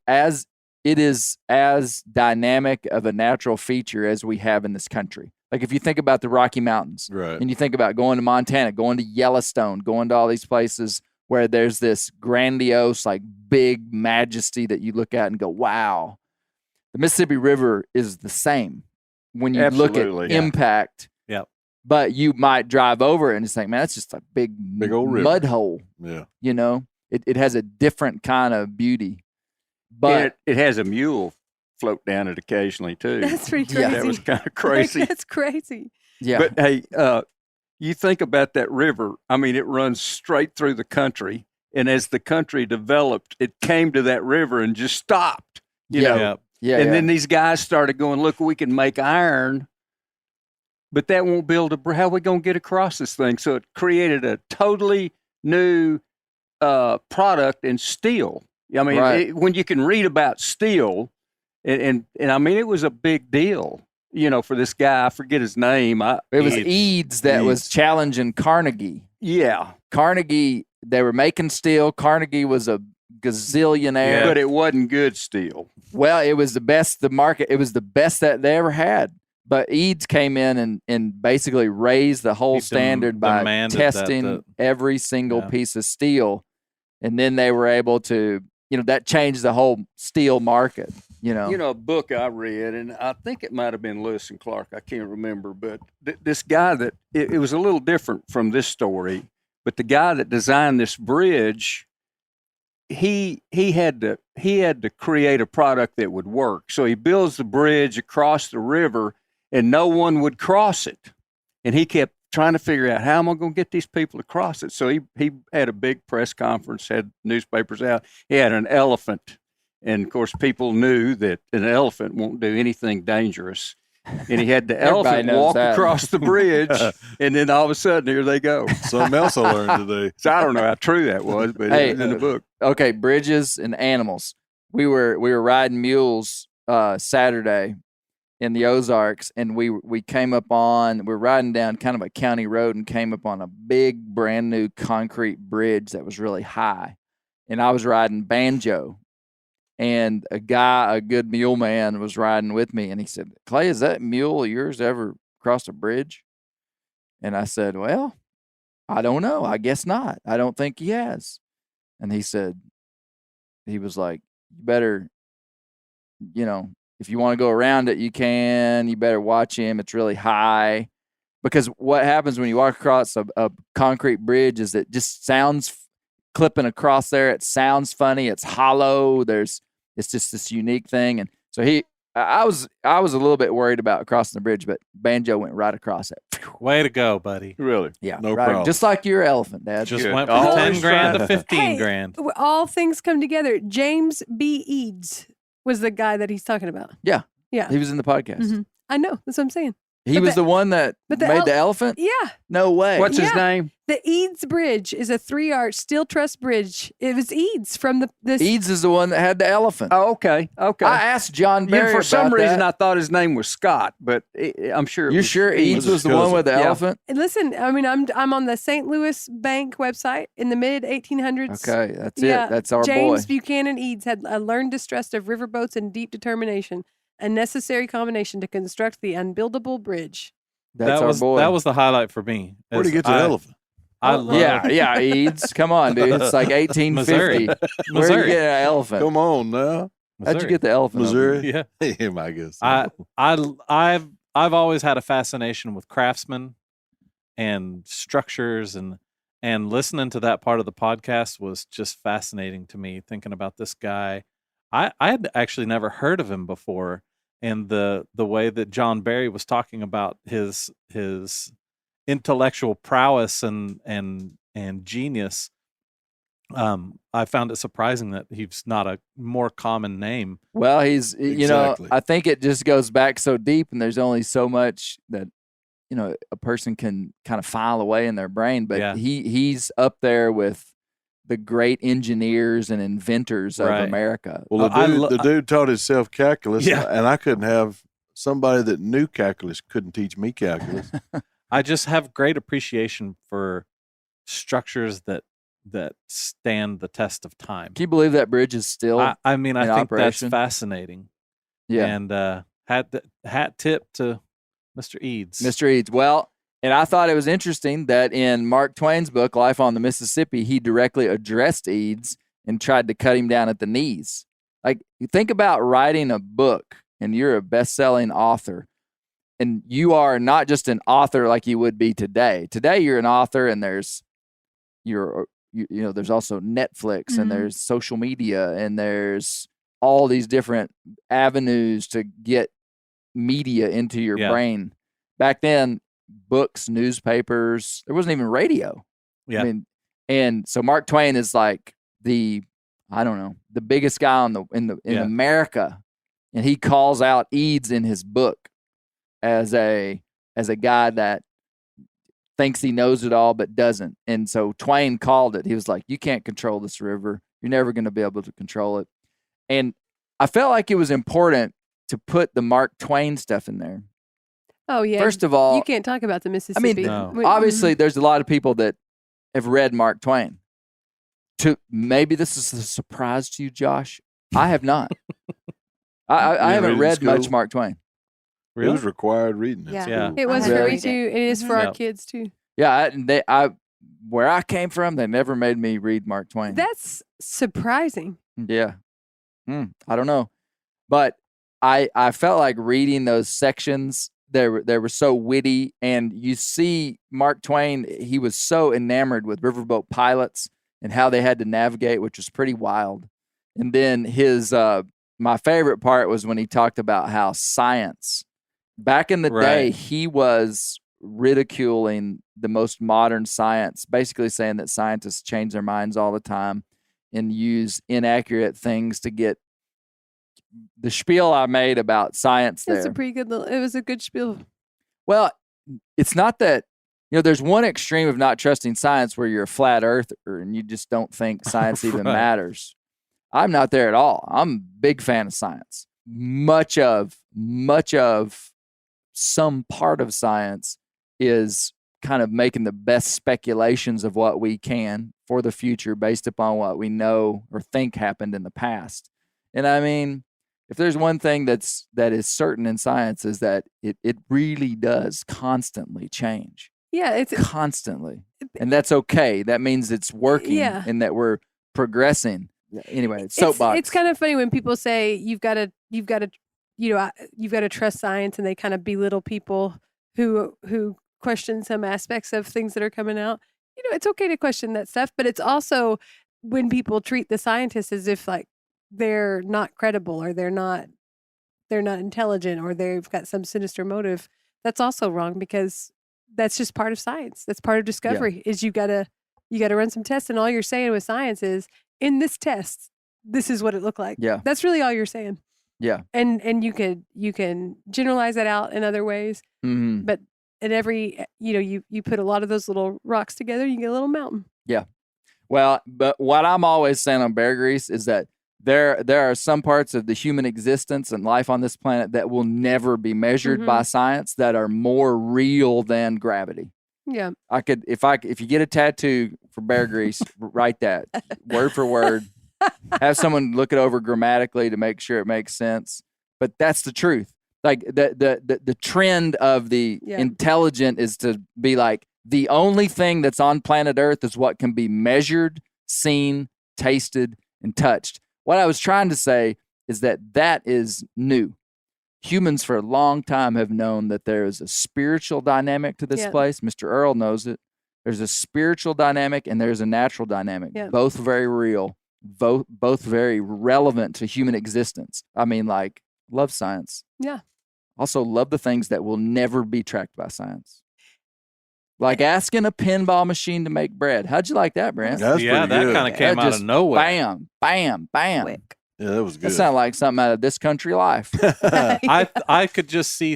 is as dynamic of a natural feature as we have in this country. Like if you think about the Rocky Mountains, Right. and you think about going to Montana, going to Yellowstone, going to all these places where there's this grandiose, like big majesty that you look at and go, wow. The Mississippi River is the same when you look Absolutely, at yeah. impact. Yep. But you might drive over it and just think, man, that's just a big old river. mud hole. Yeah. You know, it has a different kind of beauty. But it has a mule float down it occasionally, too. That's pretty Yeah, crazy. That was kind of crazy. That's crazy. yeah, But hey, you think about that river. I mean, it runs straight through the country. And as the country developed, it came to that river and just stopped. You Yeah. know? yeah, And yeah. then these guys started going, look, we can make iron, but that won't build how are we going to get across this thing? So it created a totally new product in steel. I mean, Right. when you can read about steel, and I mean, it was a big deal, for this guy. I forget his name. It was Eads. Eads that was Eads. challenging Carnegie. Yeah, Carnegie, they were making steel. Carnegie was a gazillionaire. but it wasn't good steel. Well, it was the best, it was the best that they ever had. But Eads came in and basically raised the whole He standard by demanded that testing every single Yeah. piece of steel. And then they were able to, that changed the whole steel market, A book I read, and I think it might have been Lewis and Clark. I can't remember, but this guy that it was a little different from this story. But the guy that designed this bridge, he had to create a product that would work. So he builds the bridge across the river, and no one would cross it. And he kept trying to figure out, how am I going to get these people to cross it? So he had a big press conference, had newspapers out. He had an elephant. And of course, people knew that an elephant won't do anything dangerous. And he had the Everybody elephant knows walk that. across the bridge, and then all of a sudden, here they go. Something else I learned today. So I don't know how true that was, but Hey, it was in the book. Okay, bridges and animals. We were riding mules Saturday in the Ozarks, and we came up on, we're riding down kind of a county road and came up on a big brand new concrete bridge that was really high. And I was riding Banjo, and a good mule man was riding with me, and he said, "Clay, has that mule of yours ever crossed a bridge?" And I said, "Well, I don't know. I guess not. I don't think he has." And he was like, "You better, if you want to go around it, you can. You better watch him. It's really high." Because what happens when you walk across a concrete bridge is it just sounds clipping across there. It sounds funny. It's hollow. It's just this unique thing. And so I was a little bit worried about crossing the bridge, but Banjo went right across it. Way to go, buddy. Really? Yeah, No right, problem. just like your elephant, Dad. Just Good. went from Always 10 grand trying to 15 Hey, grand. All things come together. James B. Eads was the guy that he's talking about. He was in the podcast. Mhm. I know. That's what I'm saying. He But was the one that but made the elephant? Yeah. No way. What's his Yeah. name? The Eads Bridge is a 3-arch steel truss bridge. It was Eads from this. Eads is the one that had the elephant. Oh, okay. Okay. I asked John Yeah, Barry for some about reason, that. I thought his name was Scott, but I'm sure. You sure Eads was the one with the Yeah. elephant? And listen, I mean, I'm on the St. Louis Bank website in the mid 1800s. Okay, that's Yeah, it. That's our James boy. Buchanan Eads had a learned distrust of riverboats and deep determination, a necessary combination to construct the unbuildable bridge. That's our boy. That was the highlight for me. Where'd he is get the I- elephant? I Oh, love yeah, Eads. Come on, dude. It's like 1850. Missouri. Where you Missouri. get an elephant? Come on now. How'd you get the elephant? over there? Missouri? Yeah. Him, I guess. I've always had a fascination with craftsmen and structures, and listening to that part of the podcast was just fascinating to me, thinking about this guy. I had actually never heard of him before, and the way that John Barry was talking about his intellectual prowess and genius, I found it surprising that he's not a more common name. Well, he's, Exactly. I think it just goes back so deep, and there's only so much that, a person can kind of file away in their brain. But Yeah. he's up there with the great engineers and inventors of Right. America. Well, the dude taught himself calculus, Yeah. and I couldn't have somebody that knew calculus couldn't teach me calculus. I just have great appreciation for structures that stand the test of time. Can you believe that bridge is still? I mean, I in think operation? that's fascinating. Yeah. And hat tip to Mr. Eads. Mr. Eads. Well, and I thought it was interesting that in Mark Twain's book, Life on the Mississippi, he directly addressed Eads and tried to cut him down at the knees. Like, you think about writing a book and you're a best-selling author, and you are not just an author like you would be today. Today, you're an author, and there's there's also Netflix, and there's social media, and there's all these different avenues to get media into your Yeah. brain. Back then, books, newspapers, there wasn't even radio. Yeah. I mean, and so Mark Twain is like the biggest guy in Yeah. America, and he calls out Eads in his book as a guy that thinks he knows it all but doesn't. And so Twain called it. He was like, "You can't control this river. You're never going to be able to control it." And I felt like it was important to put the Mark Twain stuff in there. Oh yeah. First of all, you can't talk about the Mississippi. No. obviously there's a lot of people that have read Mark Twain. Maybe this is a surprise to you, Josh. I have not. I didn't haven't read it in read much school? Mark Twain. It was required reading. Yeah. Yeah. It was I for haven't me read too. it. It is for our Yep. kids too. Yeah, where I came from, they never made me read Mark Twain. That's surprising. Yeah. I don't know. But I felt like reading those sections, they were so witty, and you see Mark Twain, he was so enamored with riverboat pilots and how they had to navigate, which was pretty wild. And then his my favorite part was when he talked about how science, back in the day, Right. he was ridiculing the most modern science, basically saying that scientists change their minds all the time and use inaccurate things to get the spiel I made about science It's there. a pretty good. It was a good spiel. Well, it's not that, there's one extreme of not trusting science where you're a flat earther and you just don't think science even Right. matters. I'm not there at all. I'm a big fan of science. Much of some part of science is kind of making the best speculations of what we can for the future based upon what we know or think happened in the past. And I mean, if there's one thing that is certain in science, is that it really does constantly change. Yeah, it's Constantly. And that's okay. That means it's working Yeah. and that we're progressing. Anyway, soapbox. It's kind of funny when people say you've got to trust science, and they kind of belittle people who question some aspects of things that are coming out. It's okay to question that stuff, but it's also when people treat the scientists as if like they're not credible, or they're not intelligent, or they've got some sinister motive. That's also wrong, because that's just part of science. That's part of discovery. Is you gotta run some tests, and all you're saying with science is, in this test, this is what it looked like. Yeah. That's really all you're saying. Yeah. And you can generalize that out in other ways, Mm-hmm. but in every you put a lot of those little rocks together, you get a little mountain. Yeah. Well, but what I'm always saying on Bear Grease is that there are some parts of the human existence and life on this planet that will never be measured by science that are more real than gravity. Yeah. I could if you get a tattoo for Bear Grease, write that word for word. Have someone look it over grammatically to make sure it makes sense. But that's the truth. Like the trend of the intelligent is to be like, the only thing that's on planet Earth is what can be measured, seen, tasted, and touched. What I was trying to say is that is new. Humans for a long time have known that there is a spiritual dynamic to this place. Mr. Earl knows it. There's a spiritual dynamic and there's a natural dynamic. Both very real, both very relevant to human existence. I mean, like, love science. Yeah. Also love the things that will never be tracked by science. Like asking a pinball machine to make bread. How'd you like that, Brent? That's that pretty good. kind of came out of nowhere. Bam, bam, bam. Quick. Yeah, that was good. That sounded like something out of This Country Life. I could just see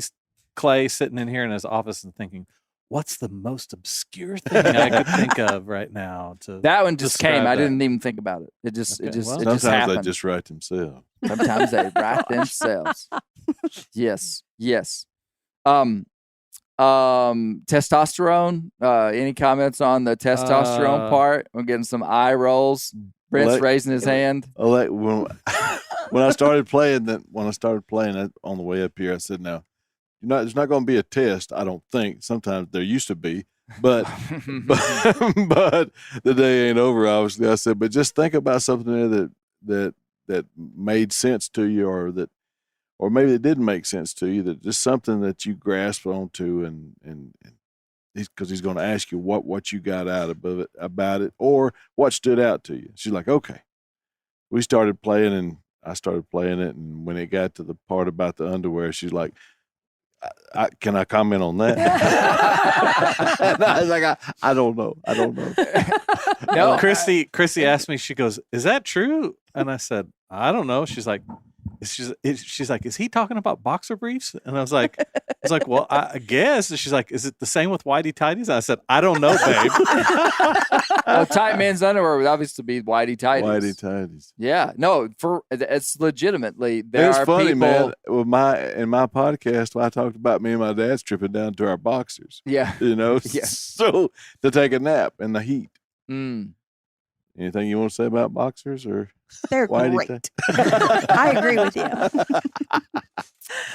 Clay sitting in here in his office and thinking, what's the most obscure thing I could think of right now? That one just describe came. I that? didn't even think about it. It just Sometimes happened. they just write themselves. Sometimes they write themselves. Yes. Testosterone. Any comments on the testosterone part? We're getting some eye rolls. Brent's raising his hand. When I started playing that, on the way up here, I said, "Now, there's not going to be a test. I don't think. Sometimes there used to be, but but the day ain't over. Obviously, I said, but just think about something there that made sense to you, or maybe it didn't make sense to you. That just something that you grasped onto, and because he's going to ask you what you got out of about it, or what stood out to you." She's like, "Okay." We started playing, and I started playing it, and when it got to the part about the underwear, she's like, "Can I comment on that?" And I was like, I don't know. No. Chrissy asked me, she goes, "Is that true?" And I said, "I don't know." She's like, "Is he talking about boxer briefs?" And I was like, "Well, I guess." And she's like, "Is it the same with whitey tighties?" And I said, "I don't know, babe." Well, tight men's underwear would obviously be whitey tighties. Whitey tighties. Yeah, no, it's legitimately It there was are funny, people. man. In my podcast, I talked about me and my dad stripping down to our boxers. Yeah, Yeah. So to take a nap in the heat. Mm. Anything you want to say about boxers or They're whitey great. I agree with you.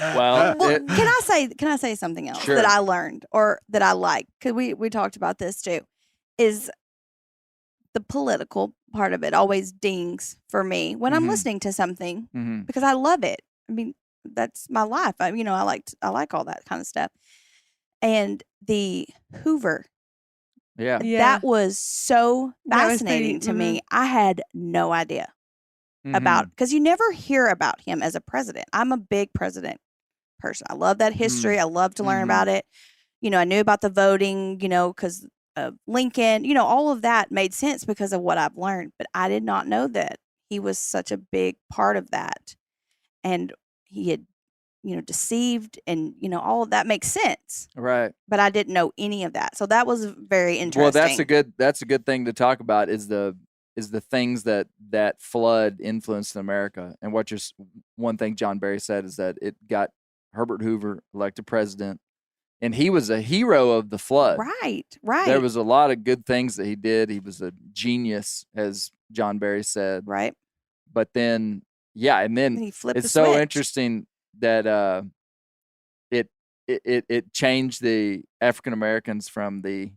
Well, Can I say something else Sure. that I learned or that I like? Because we talked about this too. Is the political part of it always dings for me when I'm Mhm. listening to something Mm-hmm. because I love it. I mean, that's my life. I like all that kind of stuff. And the Hoover, Yeah. that was so That was fascinating pretty- to me. I had no idea about, because you never hear about him as a president. I'm a big president person. I love that history. I love to learn Mhm. about it. I knew about the voting, because of Lincoln, all of that made sense because of what I've learned. But I did not know that he was such a big part of that. And he had, deceived and, all of that makes sense. Right. But I didn't know any of that. So that was very interesting. Well, that's a good thing to talk about is the things that flood influenced in America. And one thing John Barry said is that it got Herbert Hoover elected president, and he was a hero of the flood. Right. There was a lot of good things that he did. He was a genius, as John Barry said. Right. But then, and then And he flipped it's the so switch. interesting that it changed the African Americans from the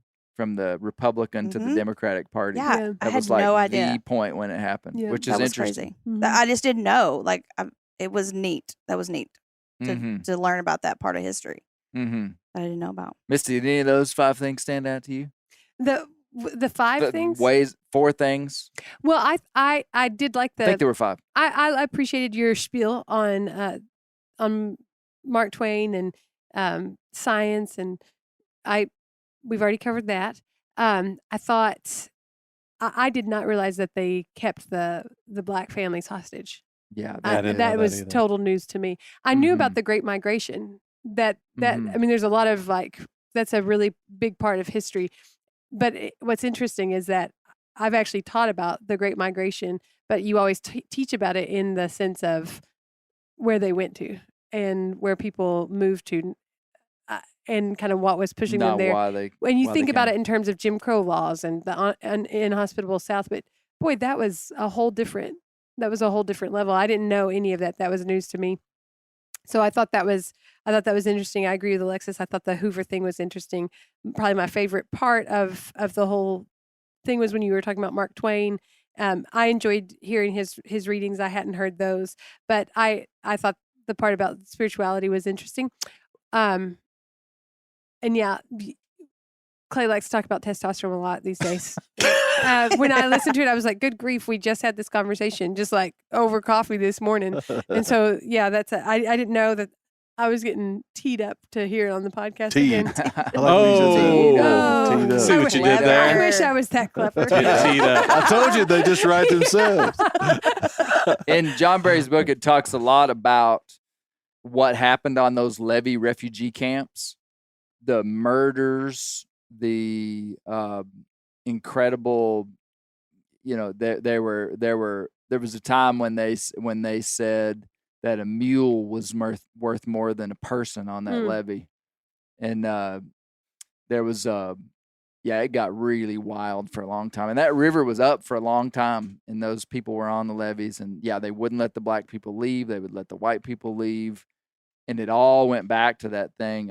Republican to the Mhm. Democratic Party. Yeah, Yeah. I That had was like no idea. the point when it happened, Yeah. which is That was interesting. crazy. Mhm. I just didn't know. Like, it was neat. That was neat to, Mhm. to learn about that part of history Mm-hmm. that I didn't know about. Misty, did any of those 5 things stand out to you? The five The things. 4 things. Well, I did like I think the. there were 5. I appreciated your spiel on Mark Twain and science, and we've already covered that. I thought I did not realize that they kept the black families hostage. Yeah, I didn't know that that was either. total news to me. I knew Mhm. about the Great Migration. That Mhm. I mean, there's a lot of like that's a really big part of history. But what's interesting is that I've actually taught about the Great Migration, but you always teach about it in the sense of where they went to and where people moved to, and kind of what was pushing them not there. why they. When you why think they about came. it in terms of Jim Crow laws and the inhospitable South, but boy, that was a whole different level. I didn't know any of that. That was news to me. So I thought that was interesting. I agree with Alexis. I thought the Hoover thing was interesting. Probably my favorite part of the whole thing was when you were talking about Mark Twain. I enjoyed hearing his readings. I hadn't heard those, but I thought the part about spirituality was interesting. And yeah, Clay likes to talk about testosterone a lot these days. When I listened to it, I was like, good grief, we just had this conversation just like over coffee this morning. And so, yeah, I didn't know that I was getting teed up to hear it on the podcast Teed. again. I like when you said that. Oh. Teed up. See what you did I there? wish I was that clever. Get teed up. I told you they just write themselves. In John Barry's book, it talks a lot about what happened on those Levee refugee camps, the murders, the incredible. There was a time when they said that a mule was worth more than a person on that levee, and there was it got really wild for a long time, and that river was up for a long time, and those people were on the levees, and they wouldn't let the black people leave, they would let the white people leave, and it all went back to that thing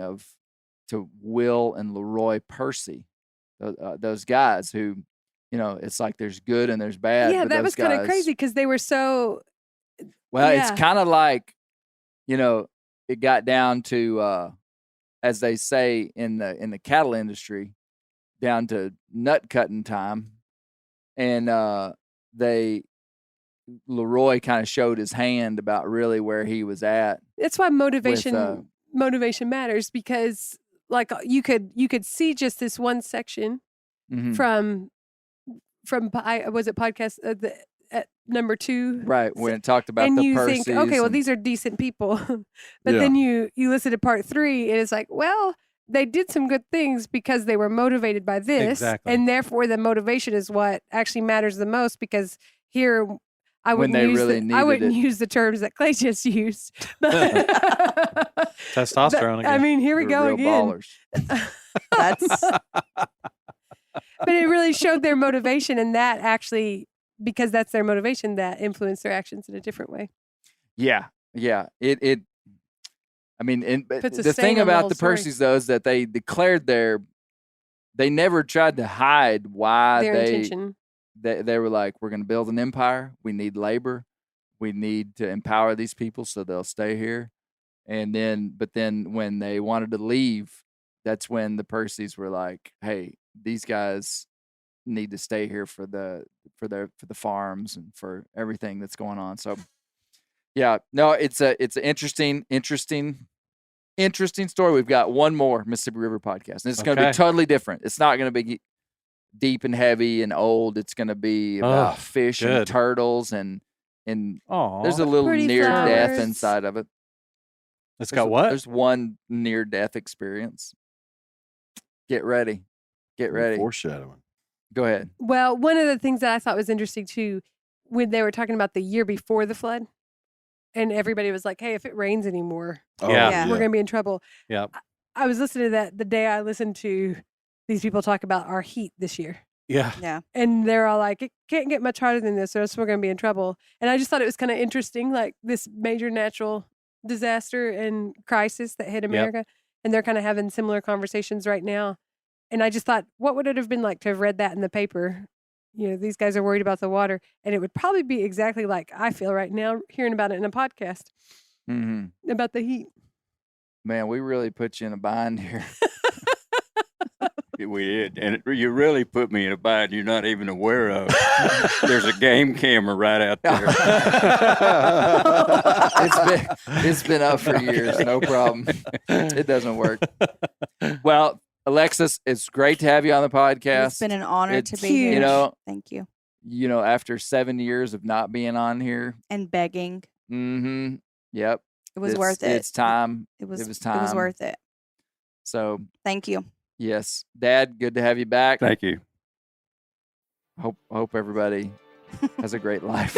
to Will and Leroy Percy, those guys who, it's like there's good and there's bad. Yeah, but that those was kind of guys- crazy because they were so. Well, Yeah. it's kind of like, it got down to, as they say in the cattle industry, down to nut cutting time, and Leroy kind of showed his hand about really where he was at. That's why motivation With, matters, because like you could see just this one section Mhm. from was it podcast at number 2, Right, when it talked about and the you Percys think, okay, well, and- these are decent people, but Yeah. then you listen to part 3 and it's like, well, they did some good things because they were motivated by this, Exactly. and therefore the motivation is what actually matters the most, because here I When wouldn't they use really I wouldn't needed it. use the terms that Clay just used. Testosterone again. I mean, here we They're go real again. ballers. That's But it really showed their motivation, and that actually, because that's their motivation, that influenced their actions in a different way. Yeah. It. I mean, but Puts a the stain thing on the about whole the story. Percys, though, is that they declared they never tried to hide why Their intention. they were like, we're going to build an empire. We need labor. We need to empower these people so they'll stay here. But then when they wanted to leave, that's when the Percys were like, hey, these guys need to stay here for the farms and for everything that's going on. So yeah, no, it's an interesting story. We've got one more Mississippi River podcast, and it's going to be Okay. totally different. It's not going to be deep and heavy and old. It's going to be about Oh, fish and good. turtles, and Oh, there's a little Pretty near death flowers. inside of it. it's got what? There's one near death experience. Get ready. Foreshadowing. Go ahead. Well, one of the things that I thought was interesting too, when they were talking about the year before the flood, and everybody was like, hey, if it rains anymore, Oh, Yeah. we're going to be in trouble. Yep. I was listening to that the day I listened to these people talk about our heat this year. Yeah. yeah. And they're all like, it can't get much hotter than this, or else we're going to be in trouble. And I just thought it was kind of interesting, like this major natural disaster and crisis that hit America. And they're kind of having similar conversations right now. And I just thought, what would it have been like to have read that in the paper? These guys are worried about the water. And it would probably be exactly like I feel right now hearing about it in a podcast Mm-hmm. about the heat. Man, we really put you in a bind here. We did, and you really put me in a bind you're not even aware of. There's a game camera right out there. It's been up for years, no problem. It doesn't work. Well, Alexis, it's great to have you on the podcast. It's been an honor to It's, be here. you know, Thank you. after 7 years of not being on here. And begging. Mm-hmm. Yep. It was worth it. It's time. It was time. It was worth it. So thank you. Yes. Dad, good to have you back. Thank you. Hope everybody has a great life.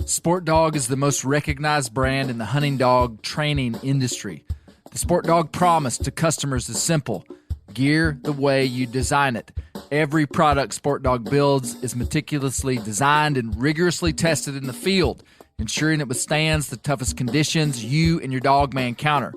Sport Dog is the most recognized brand in the hunting dog training industry. The Sport Dog promise to customers is simple: gear the way you design it. Every product Sport Dog builds is meticulously designed and rigorously tested in the field, ensuring it withstands the toughest conditions you and your dog may encounter.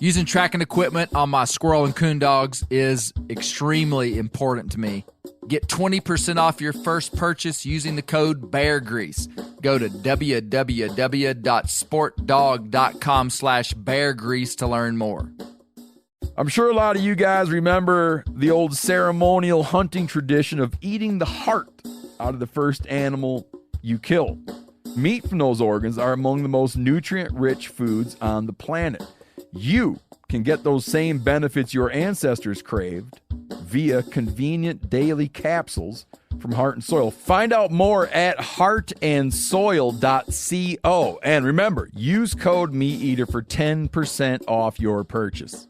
Using tracking equipment on my squirrel and coon dogs is extremely important to me. Get 20% off your first purchase using the code BEARGREASE. Go to www.sportdog.com/beargrease to learn more. I'm sure a lot of you guys remember the old ceremonial hunting tradition of eating the heart out of the first animal you kill. Meat from those organs are among the most nutrient-rich foods on the planet. You can get those same benefits your ancestors craved via convenient daily capsules from Heart and Soil. Find out more at heartandsoil.co. And remember, use code MeatEater for 10% off your purchase.